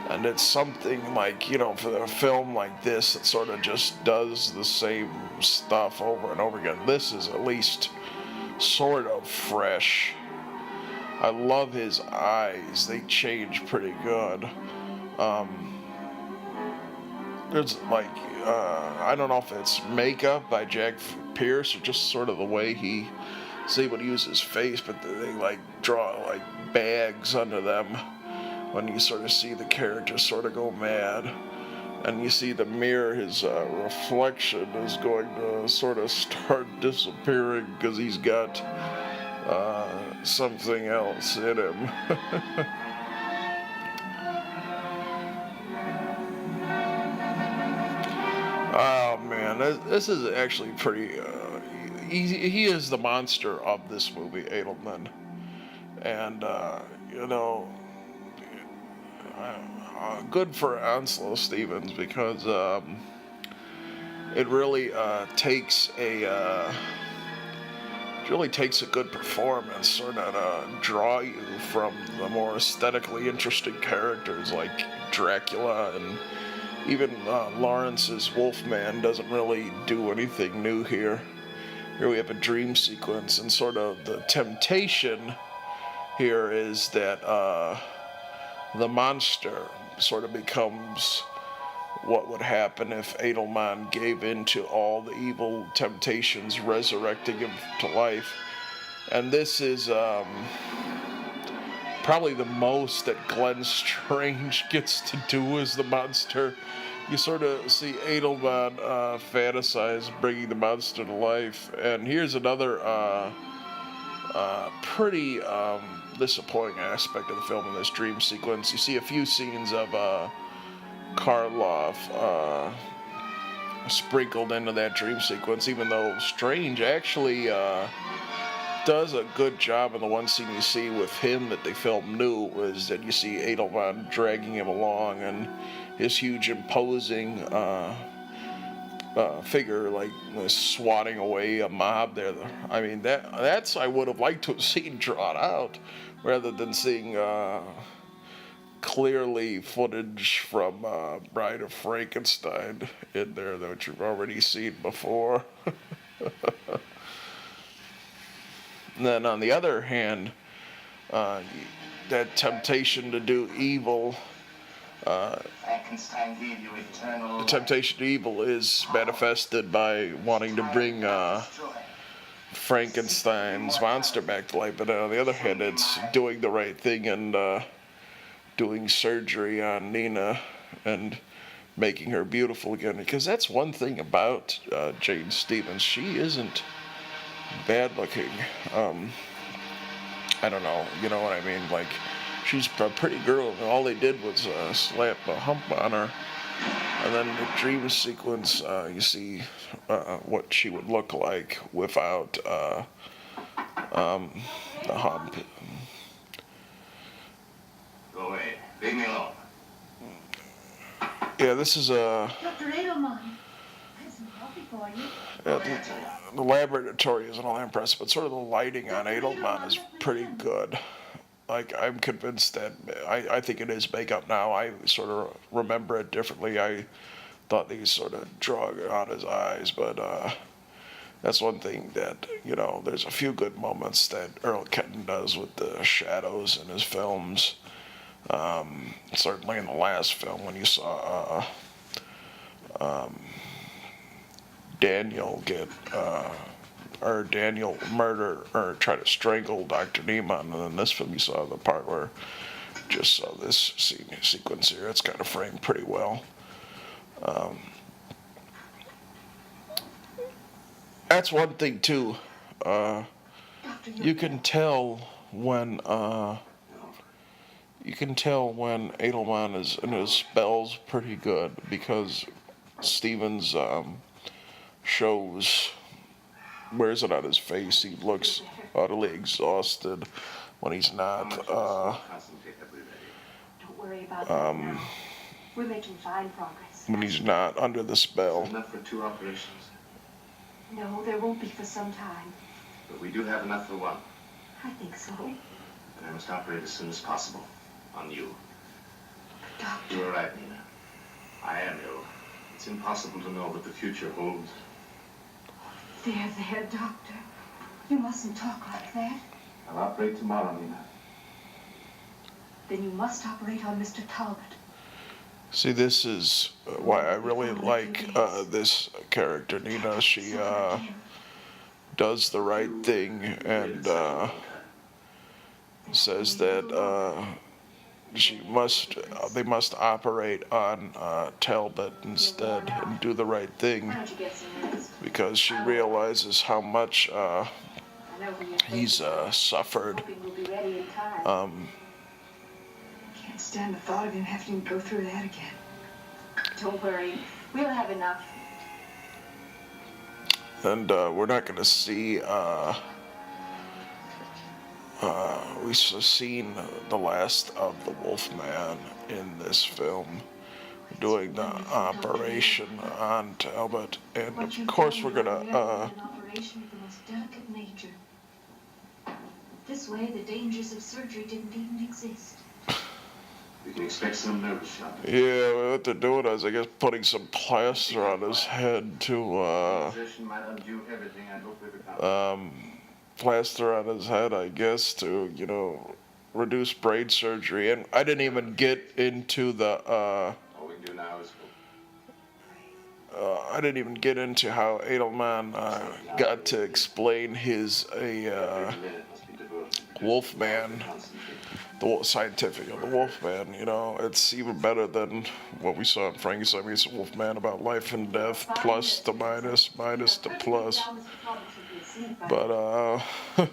And it's something like, for a film like this that sort of just does the same stuff over and over again, this is at least sort of fresh. I love his eyes. They change pretty good. There's like, I don't know if it's makeup by Jack Pierce or just sort of the way he would use his face, but they like draw like bags under them when you sort of see the character sort of go mad. And you see the mirror, his reflection is going to sort of start disappearing because he's got something else in him. Oh man, this is actually pretty. He is the monster of this movie, Edelman, and good for Onslow Stevens, because it really takes a good performance sort of draw you from the more aesthetically interesting characters like Dracula and even Lawrence's Wolfman doesn't really do anything new here. Here we have a dream sequence, and sort of the temptation here is that the monster sort of becomes what would happen if Edelman gave in to all the evil temptations, resurrecting him to life. And this is probably the most that Glenn Strange gets to do as the monster. You sort of see Edelman fantasize bringing the monster to life. And here's another pretty disappointing aspect of the film in this dream sequence. You see a few scenes of Karloff sprinkled into that dream sequence, even though Strange actually does a good job in the one scene you see with him that they filmed new, is that you see Edelman dragging him along and his huge imposing figure like swatting away a mob there. I mean, that's I would have liked to have seen drawn out rather than seeing clearly footage from Bride of Frankenstein in there that you've already seen before. And then on the other hand, that temptation to do evil,
Frankenstein gave you eternal
the temptation to evil is manifested by wanting to bring Frankenstein's monster back to life. But on the other hand, it's doing the right thing and doing surgery on Nina and making her beautiful again. Because that's one thing about Jane Stevens. She isn't bad looking. I don't know, you know what I mean? Like, she's a pretty girl, and all they did was slap a hump on her. And then the dream sequence, you see what she would look like without the hump.
Go away. Leave me alone.
Yeah, this is a.
Dr. Edelman, I have some coffee for you.
The laboratory isn't all that impressive, but sort of the lighting on Edelman is pretty good. Like, I'm convinced that, I think it is makeup now. I sort of remember it differently. I thought they sort of drug on his eyes, but that's one thing that, you know, there's a few good moments that Earl Kenton does with the shadows in his films. Certainly in the last film when you saw Daniel Daniel murder or try to strangle Dr. Neiman, and in this film you saw the part where just saw this sequence here. It's kind of framed pretty well. That's one thing too. You can tell when Edelman is in his spells pretty good, because Stevens wears it on his face. He looks utterly exhausted when he's not.
Don't worry about that now. We're making fine progress.
When he's not under the spell.
Enough for 2 operations.
No, there won't be for some time.
But we do have enough for 1.
I think so.
And I must operate as soon as possible. On you.
Doctor.
You're right, Nina. I am ill. It's impossible to know what the future holds.
There, Doctor. You mustn't talk like that.
I'll operate tomorrow, Nina.
Then you must operate on Mr. Talbot.
See, this is why I really like this character, Nina. She does the right thing and says that they must operate on Talbot instead and do the right thing, because she realizes how much he's suffered.
Can't stand the thought of him having to go through that again. Don't worry, we'll have enough.
And we're not going to see. We've seen the last of the Wolfman in this film, doing the operation on Talbot, and of course we're gonna.
An operation of the most delicate nature. This way, the dangers of surgery didn't even exist.
We can expect some nervous shock.
Yeah, what they're doing is, I guess, putting some plaster on his head to,
Possession might undo everything I hope we've accomplished.
plaster on his head, I guess, to, you know, reduce brain surgery. And I didn't even get into the,
All we can do now is hope.
I didn't even get into how Edelman got to explain his
Every minute must be devoted to producing
Wolfman,
concentrate.
the scientific of the Wolfman. You know, it's even better than what we saw in Frankenstein. It's a Wolfman about life and death, plus the minus, minus the plus. But
I'll have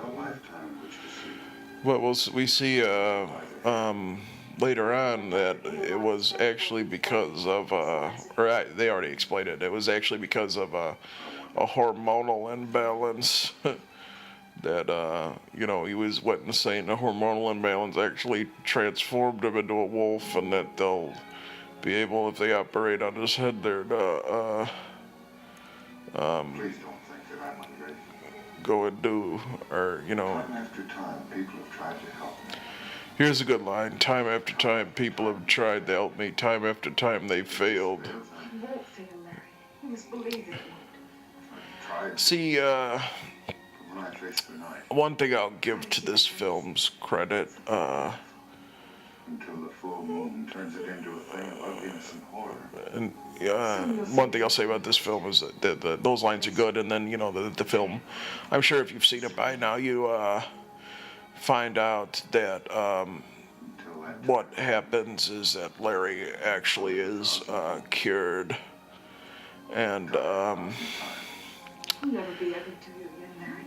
a lifetime in which to see.
but we see later on that it was actually because of they already explained it. It was actually because of a hormonal imbalance. That you know, he was saying the hormonal imbalance actually transformed him into a wolf, and that they'll be able, if they operate on his head there, to
Please don't think that I'm ungrateful.
go and do, or you know.
Time after time, people have tried to help me.
Here's a good line. Time after time, people have tried to help me. Time after time, they failed.
You won't fail, Larry. You must believe it won't.
I tried
See,
from when I traced the knife
one thing I'll give to this film's credit,
until the full moon turns it into a thing of ugliness and horror.
and one thing I'll say about this film is that those lines are good, and then, you know, the film, I'm sure if you've seen it by now, you find out that
Until that
what happens is that Larry actually is cured, and
I'll never be ugly to you again, Larry.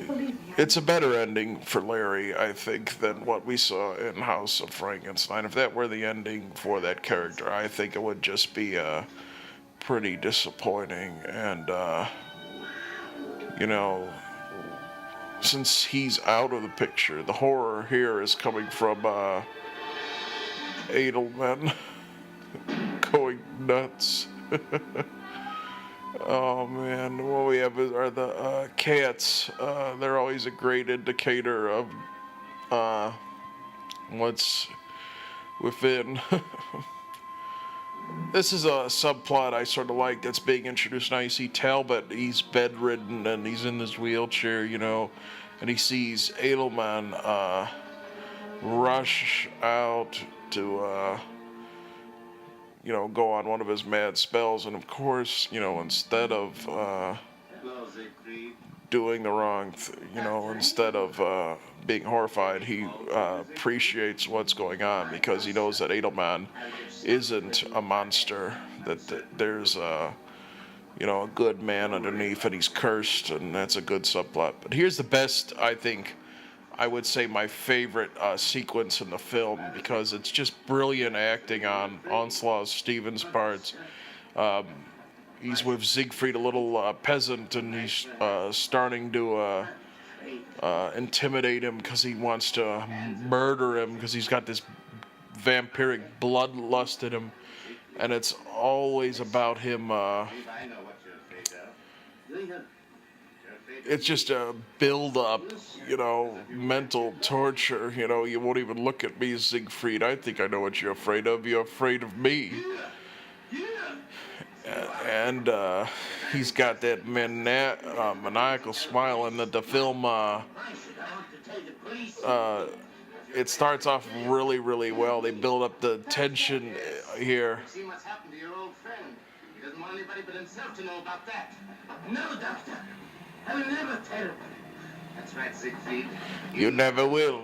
Believe me.
it's a better ending for Larry, I think, than what we saw in House of Frankenstein. If that were the ending for that character, I think it would just be pretty disappointing. And, you know, since he's out of the picture, the horror here is coming from Edelman going nuts. Oh man, what we have are the cats. They're always a great indicator of what's within. This is a subplot I sort of like that's being introduced now. You see Talbot, he's bedridden and he's in this wheelchair, you know, and he sees Edelman rush out to you know, go on one of his mad spells, and of course, you know, instead of doing the wrong, you know, instead of being horrified, he appreciates what's going on because he knows that Edelman isn't a monster, that there's you know, a good man underneath, and he's cursed, and that's a good subplot. But here's the best, I think, I would say my favorite sequence in the film, because it's just brilliant acting on Onslow Stevens' parts. He's with Siegfried, a little peasant, and he's starting to intimidate him because he wants to murder him because he's got this vampiric bloodlust in him, and it's always about him. It's just a build-up, you know, mental torture. You know, you won't even look at me, Siegfried. I think I know what you're afraid of. You're afraid of me. And he's got that maniacal smile, and the film, it starts off really, really well. They build up the tension here.
See what's happened to your old friend. He doesn't want anybody but himself to know about that. No, Doctor. I will never tell. That's right, Siegfried.
You never will.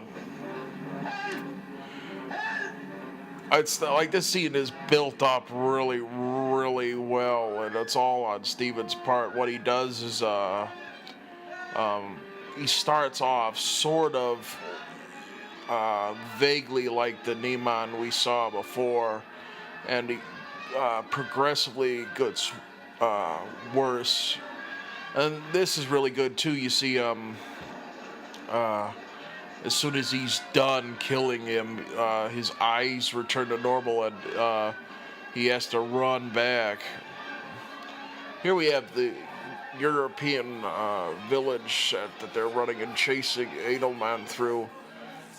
It's like this scene is built up really, really well, and it's all on Steven's part. What he does is he starts off sort of vaguely like the Neiman we saw before, and he progressively gets worse. And this is really good too. You see, as soon as he's done killing him, his eyes return to normal, and he has to run back. Here we have the European village set that they're running and chasing Edelman through,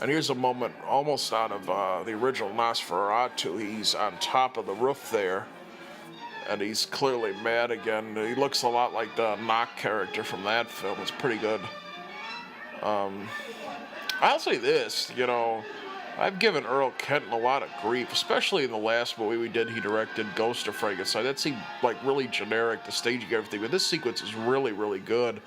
And here's a moment almost out of the original Nosferatu. He's on top of the roof there, and he's clearly mad again. He looks a lot like the Knock character from that film. It's pretty good. I'll say this, I've given Earl Kenton a lot of grief, especially in the last movie we did. He directed Ghost of Frankenstein. That seemed like really generic, the staging, everything. But this sequence is really, really good.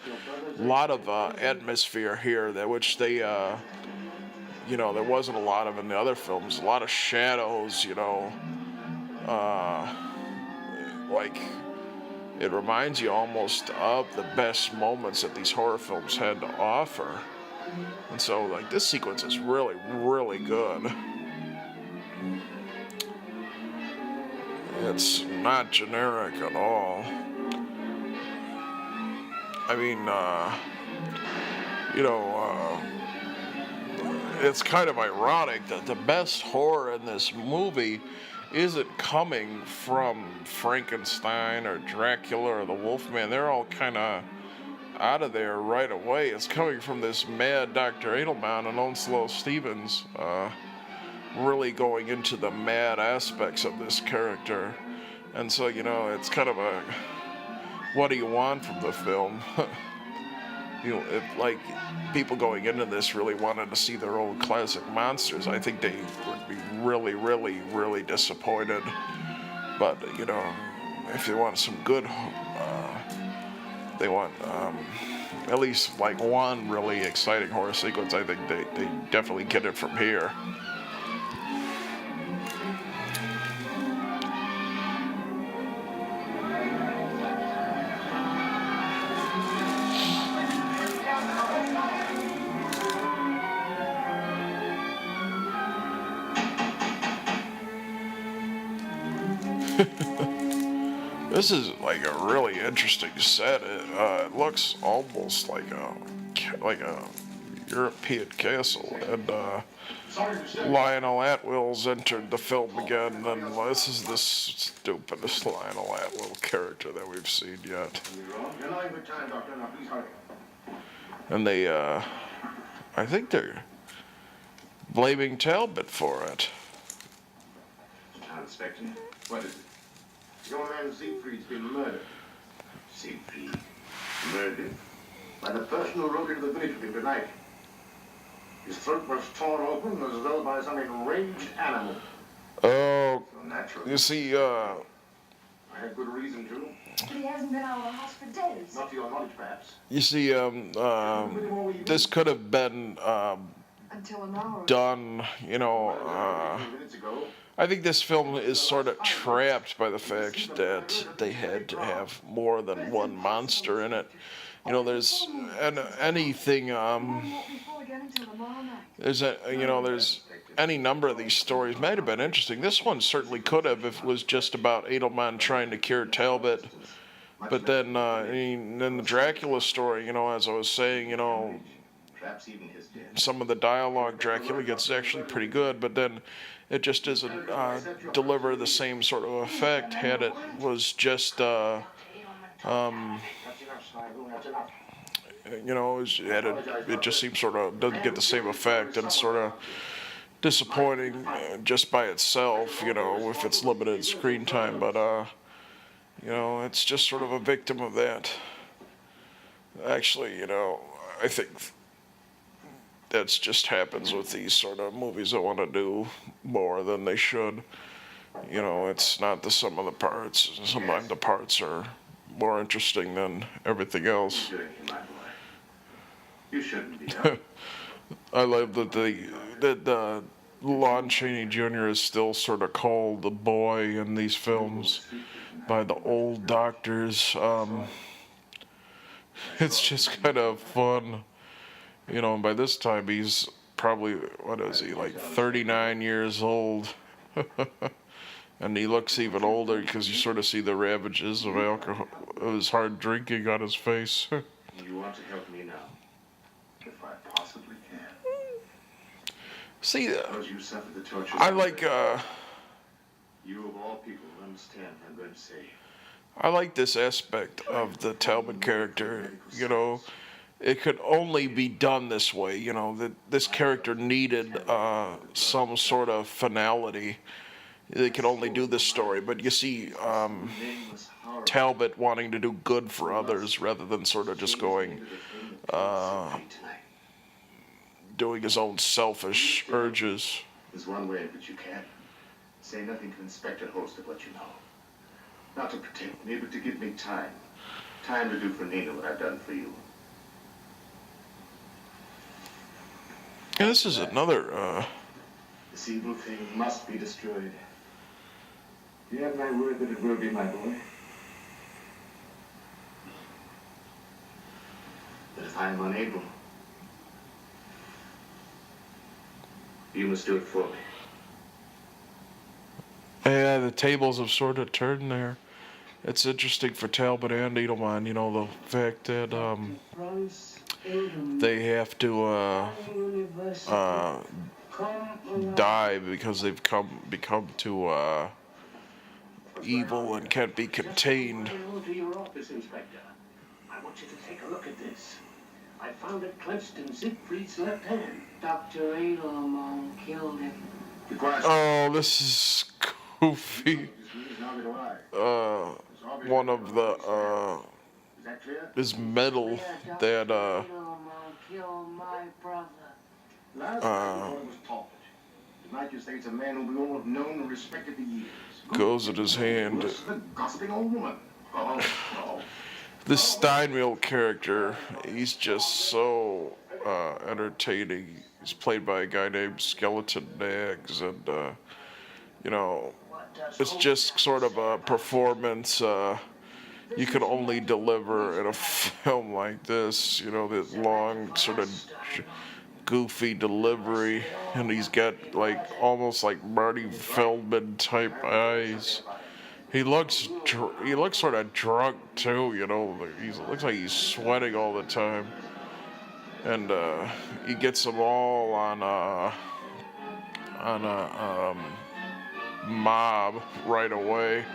A lot of atmosphere here, which they, there wasn't a lot of in the other films. A lot of shadows, like it reminds you almost of the best moments that these horror films had to offer. And so, like, this sequence is really, really good. It's not generic at all. I mean, it's kind of ironic that the best horror in this movie isn't coming from Frankenstein or Dracula or the Wolfman. They're all kind of out of there right away. It's coming from this mad Dr. Edelman and Onslow Stevens, really going into the mad aspects of this character. And so, it's kind of a, what do you want from the film? If like people going into this really wanted to see their old classic monsters, I think they would be really, really, really disappointed. But, if they want some good, they want at least like one really exciting horror sequence, I think they definitely get it from here. This is like a really interesting set. It looks almost like a European castle, and Lionel Atwill's entered the film again, and this is the stupidest Lionel Atwill character that we've seen yet. And they, I think they're blaming Talbot for it.
Inspector, what is it? Your man Siegfried's been murdered. Siegfried? Murdered? By the person who rode into the village with him tonight. His throat was torn open as though by some enraged animal.
Oh,
So naturally,
you see,
I had good reason to.
But he hasn't been out of the house for days.
Not to your knowledge, perhaps.
you see, this could have been
Until an hour.
done,
Minutes ago.
I think this film is sort of trapped by the fact that they had to have more than one monster in it. There's anything, there's any number of these stories might have been interesting. This one certainly could have if it was just about Edelman trying to cure Talbot. But then, then the Dracula story, as I was saying,
Perhaps even his death.
some of the dialogue Dracula gets is actually pretty good, but then it just doesn't deliver the same sort of effect had it was just it just seems sort of doesn't get the same effect, and sort of disappointing just by itself, if it's limited screen time. But it's just sort of a victim of that. Actually, I think that's just happens with these sort of movies that want to do more than they should. It's not the sum of the parts. Sometimes the parts are more interesting than everything else.
You shouldn't be.
I love that Lon Chaney Jr. is still sort of called the boy in these films by the old doctors. It's just kind of fun. And by this time he's probably, what is he, like 39 years old. And he looks even older because you sort of see the ravages of alcohol, of his hard drinking on his face.
You want to help me now? If I possibly can.
See,
Because you suffered the torture.
I like,
You of all people understand what I'm going to say.
I like this aspect of the Talbot character, it could only be done this way. You know, that this character needed some sort of finality. They could only do this story, but you see Talbot wanting to do good for others rather than sort of just going doing his own selfish urges.
There's one way in which you can. Say nothing to Inspector Host of what you know. Not to protect me, but to give me time. Time to do for Nina what I've done for you.
Yeah, this is another.
This evil thing must be destroyed. You have my word that it will be, my boy. But if I am unable, you must do it for me.
Yeah, the tables have sort of turned there. It's interesting for Talbot and Edelman, you know, the fact that they have to die because they've become too evil and can't be contained.
To your office, Inspector. I want you to take a look at this. I found it clenched in Siegfried's left hand.
Dr. Edelman killed him.
Be quiet.
Oh, this is goofy. One of the
Is that clear?
his medal that
Edelman killed my brother.
Last time you thought it was Talbot. Tonight you say it's a man whom we all have known and respected for years.
goes in his hand.
Worse than the gossiping old woman. Oh, no.
This Steinwell character, he's just so entertaining. He's played by a guy named Skeleton Nags, and you know, it's just sort of a performance you can only deliver in a film like this. You know, that long sort of goofy delivery, and he's got like almost like Marty Feldman type eyes. He looks sort of drunk too. You know, he looks like he's sweating all the time, and he gets them all on a mob right away.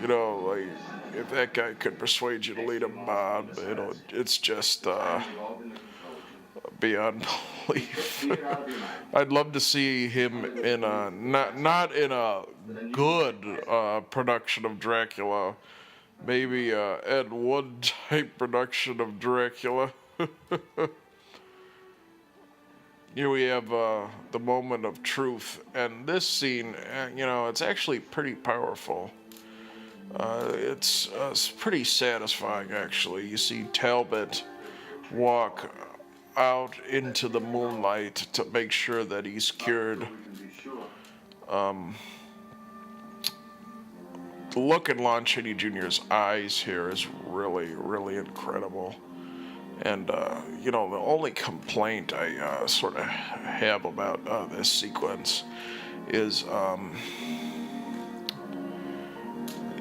You know, like if that guy could persuade you to lead a mob, you know, it's just beyond belief. I'd love to see him in a not in a good production of Dracula, maybe a Ed Wood type production of Dracula. Here we have the moment of truth, and this scene, you know, it's actually pretty powerful. It's pretty satisfying, actually. You see Talbot walk out into the moonlight to make sure that he's cured. The look in Lon Chaney Jr.'s eyes here is really, really incredible. And, you know, the only complaint I sort of have about this sequence is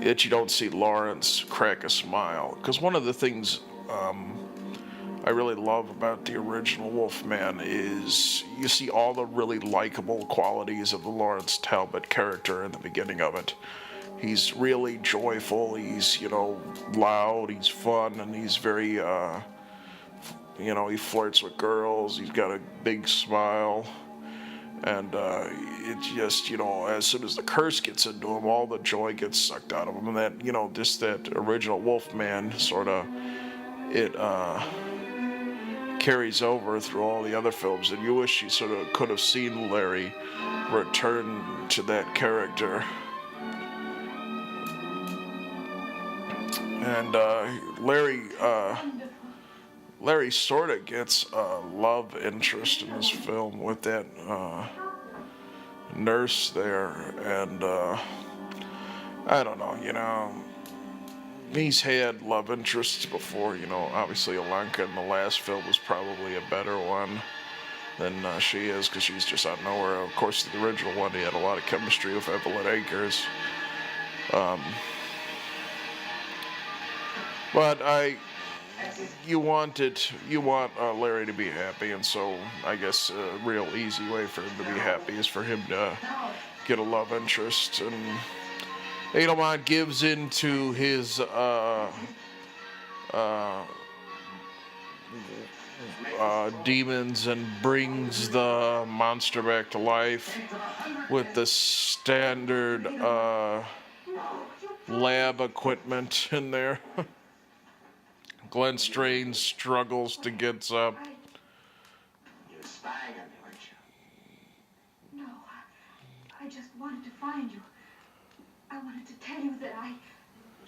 that you don't see Lawrence crack a smile. Because one of the things I really love about the original Wolfman is you see all the really likable qualities of the Lawrence Talbot character in the beginning of it. He's really joyful, he's, you know, loud, he's fun, and he's very, you know, he flirts with girls, he's got a big smile. And it just, you know, as soon as the curse gets into him, all the joy gets sucked out of him. And that, you know, just that original Wolfman sort of, it carries over through all the other films. And you wish you sort of could have seen Larry return to that character. And Larry sort of gets a love interest in this film with that nurse there, and I don't know, you know, he's had love interests before, you know, obviously Alenka in the last film was probably a better one than she is, because she's just out of nowhere. Of course, the original one, he had a lot of chemistry with Evelyn Akers. But you want Larry to be happy, and so I guess a real easy way for him to be happy is for him to get a love interest. And Edelman gives in to his demons and brings the monster back to life with the standard lab equipment in there. Glenn Strange struggles to get up.
You were spying on me, weren't you?
No, I just wanted to find you. I wanted to tell you that I...
You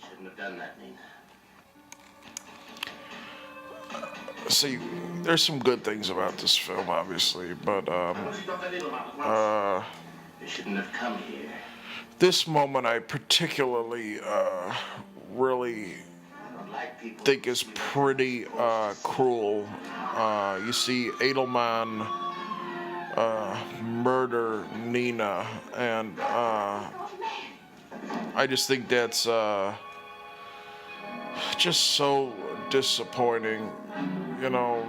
shouldn't have done that, Nina.
See, there's some good things about this film, obviously, but
You shouldn't have come here.
this moment I particularly really
I don't like people
think is pretty cruel. You see Edelman murder Nina, and I just think that's just so disappointing. You know,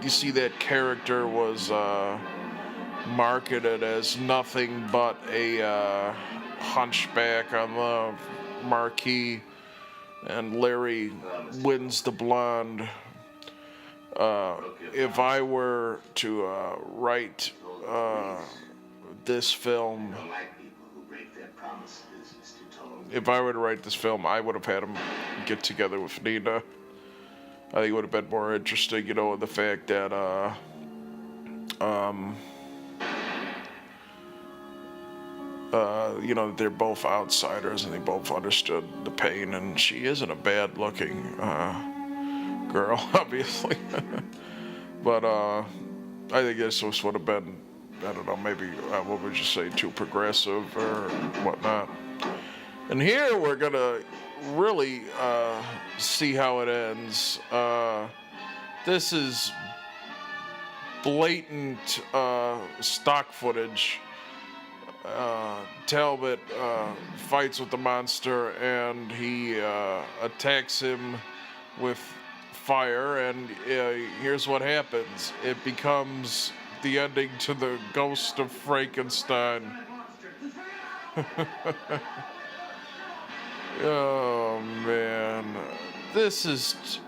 you see that character was marketed as nothing but a hunchback on the marquee, and Larry wins the blonde. If I were to write this film,
I don't like people who break their promises, Mr. Toll.
if I were to write this film, I would have had him get together with Nina. I think it would have been more interesting, you know, the fact that you know, they're both outsiders and they both understood the pain, and she isn't a bad looking girl, obviously. But I think this would have been, I don't know, maybe what would you say, too progressive or whatnot. And here we're gonna really see how it ends. This is blatant stock footage. Talbot fights with the monster, and he attacks him with fire, and here's what happens. It becomes the ending to the Ghost of Frankenstein. Oh man, this is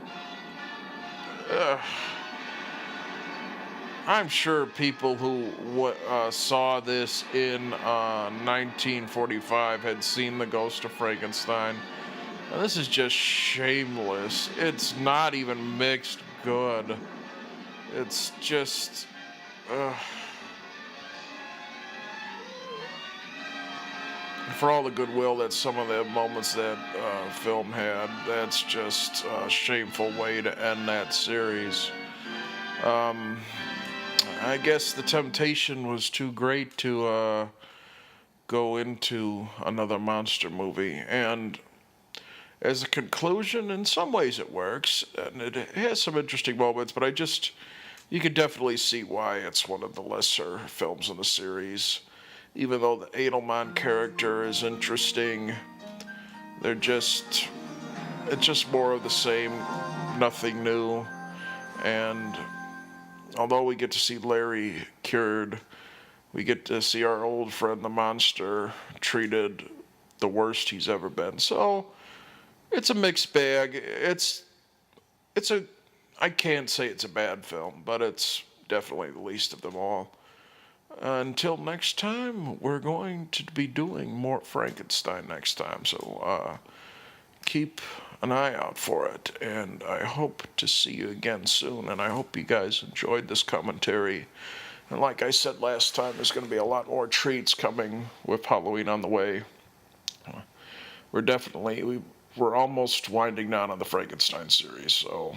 I'm sure people who saw this in 1945 had seen The Ghost of Frankenstein. And this is just shameless. It's not even mixed good. It's just... for all the goodwill that some of the moments that film had, that's just a shameful way to end that series. I guess the temptation was too great to go into another monster movie, and as a conclusion, in some ways it works, and it has some interesting moments, but you could definitely see why it's one of the lesser films in the series. Even though the Edelman character is interesting, it's just more of the same, nothing new. And although we get to see Larry cured, we get to see our old friend the monster treated the worst he's ever been. So it's a mixed bag. I can't say it's a bad film, but it's definitely the least of them all. Until next time, we're going to be doing more Frankenstein next time, so keep an eye out for it, and I hope to see you again soon, and I hope you guys enjoyed this commentary. And like I said last time, there's going to be a lot more treats coming with Halloween on the way. We're almost winding down on the Frankenstein series, so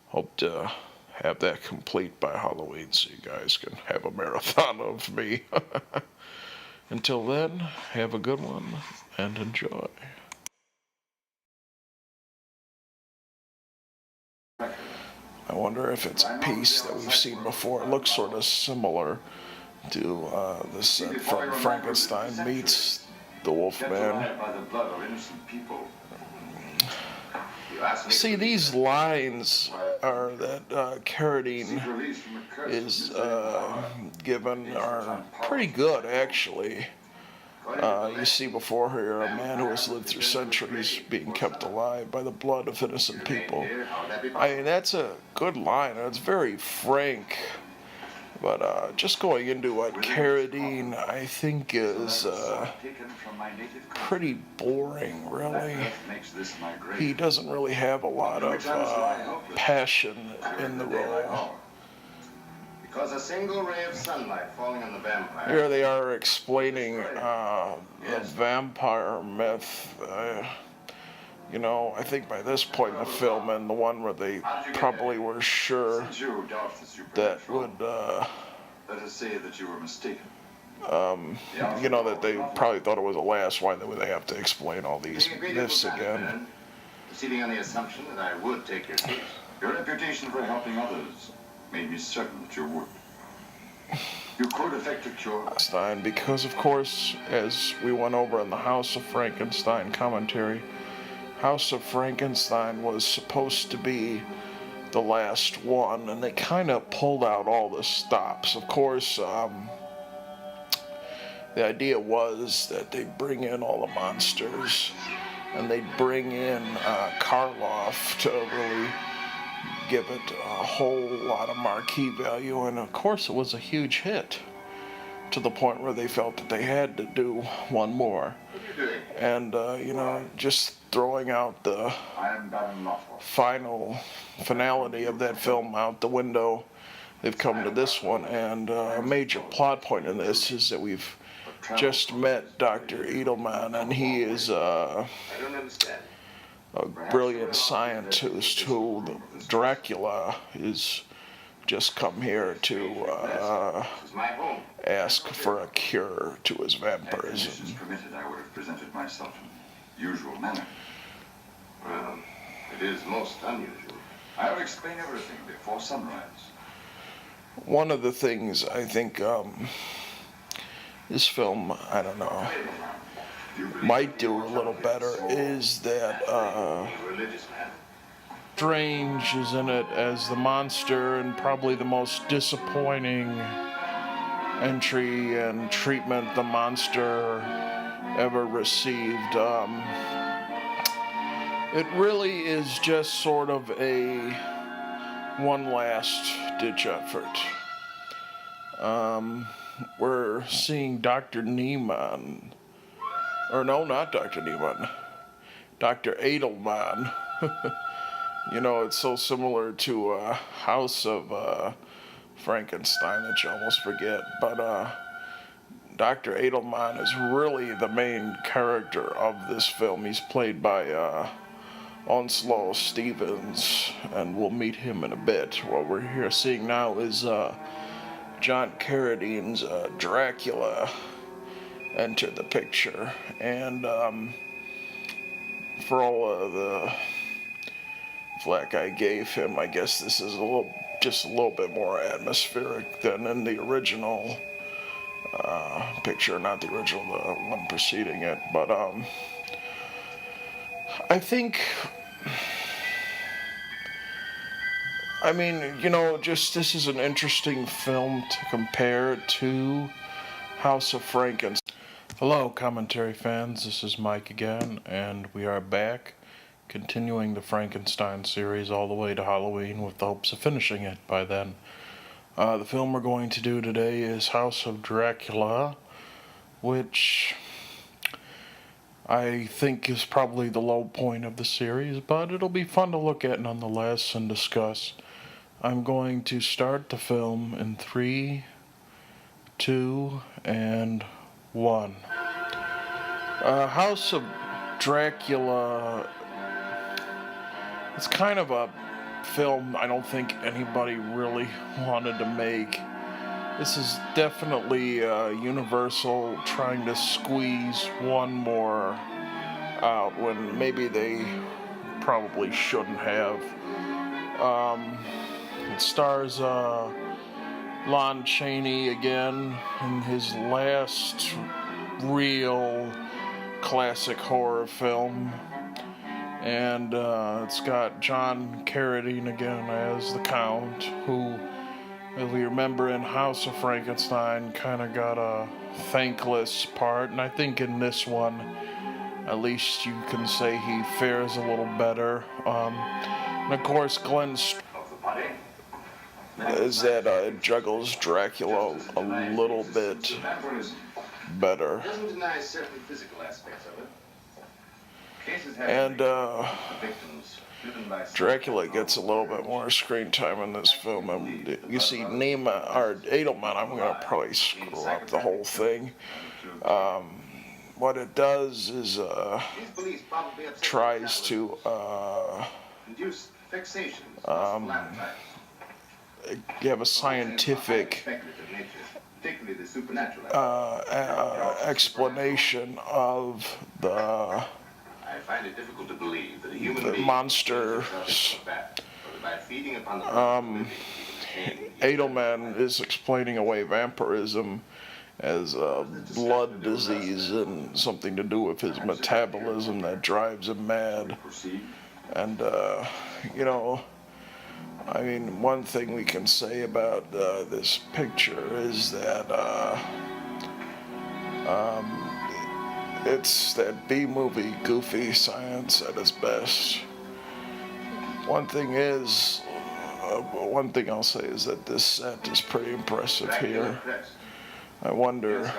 hope to have that complete by Halloween so you guys can have a marathon of me. Until then, have a good one and enjoy. I wonder if it's a piece that we've seen before. It looks sort of similar to the set from Frankenstein meets the Wolfman. See, these lines are that Carradine is given are pretty good, actually. you see before here a man who has lived through centuries being kept alive by the blood of innocent people. I mean, that's a good line. It's very frank. But just going into what Carradine, I think, is pretty boring, really. He doesn't really have a lot of passion in the role.
Because a single ray of sunlight falling on the vampire.
Here they are explaining the vampire myth. You know, I think by this point in the film, and the one where they probably were sure that would,
Let us say that you were mistaken.
you know, that they probably thought it was the last. Why would they have to explain all these myths again?
Proceeding on the assumption that I would take your case. Your reputation for helping others made me certain that you would. You could effect a cure.
Frankenstein, because of course, as we went over in the House of Frankenstein commentary, House of Frankenstein was supposed to be the last one, and they kind of pulled out all the stops. Of course, the idea was that they'd bring in all the monsters, and they'd bring in Karloff to really give it a whole lot of marquee value, and of course it was a huge hit, to the point where they felt that they had to do one more. And, you know, just throwing out the finality of that film out the window, they've come to this one. And a major plot point in this is that we've just met Dr. Edelman, and he is a brilliant scientist who Dracula is just come here to ask for a cure to his vampirism.
Permitted, I would have presented myself in the usual manner.
Well, it is most unusual.
I will explain everything before sunrise.
One of the things I think this film, I don't know, might do a little better is that Strange is in it as the monster, and probably the most disappointing entry and treatment the monster ever received. It really is just sort of a one last ditch effort. We're seeing Dr. Niemann, or no, not Dr. Niemann, Dr. Edelman. You know, it's so similar to House of Frankenstein that you almost forget. But Dr. Edelman is really the main character of this film. He's played by Onslow Stevens, and we'll meet him in a bit. What we're here seeing now is John Carradine's Dracula enter the picture. And for all of the flack I gave him, I guess this is just a little bit more atmospheric than in the original picture, not the original, the one preceding it. But I think, I mean, you know, just this is an interesting film to compare to House of Frankenstein. Hello, commentary fans, this is Mike again, and we are back, continuing the Frankenstein series all the way to Halloween with the hopes of finishing it by then. The film we're going to do today is House of Dracula, which I think is probably the low point of the series, but it'll be fun to look at nonetheless and discuss. I'm going to start the film in 3, 2, and 1. House of Dracula, it's kind of a film I don't think anybody really wanted to make. This is definitely Universal trying to squeeze one more out when maybe they probably shouldn't have. It stars Lon Chaney again in his last real classic horror film. And it's got John Carradine again as the Count, who If you remember in House of Frankenstein, kind of got a thankless part, and I think in this one, at least you can say he fares a little better. And of course, Glenn's
Of the body.
is that it juggles Dracula a little bit
Vampirism
better.
doesn't deny certain physical aspects of it. Cases have
And
victims driven by
Dracula gets a little bit more screen time in this film. And you see Nema or Edelman, I'm gonna probably screw up the whole thing. What it does is
These beliefs probably upset
tries
the
to
induce fixations
give a scientific
speculative nature, particularly the supernatural.
explanation of the
I find it difficult to believe that a human being
monsters.
by feeding upon the
Edelman is explaining away vampirism as a blood disease and something to do with his metabolism that drives him mad. And, you know, I mean, one thing we can say about this picture is that it's that B-movie goofy science at its best. One thing I'll say is that this set is pretty impressive here. I wonder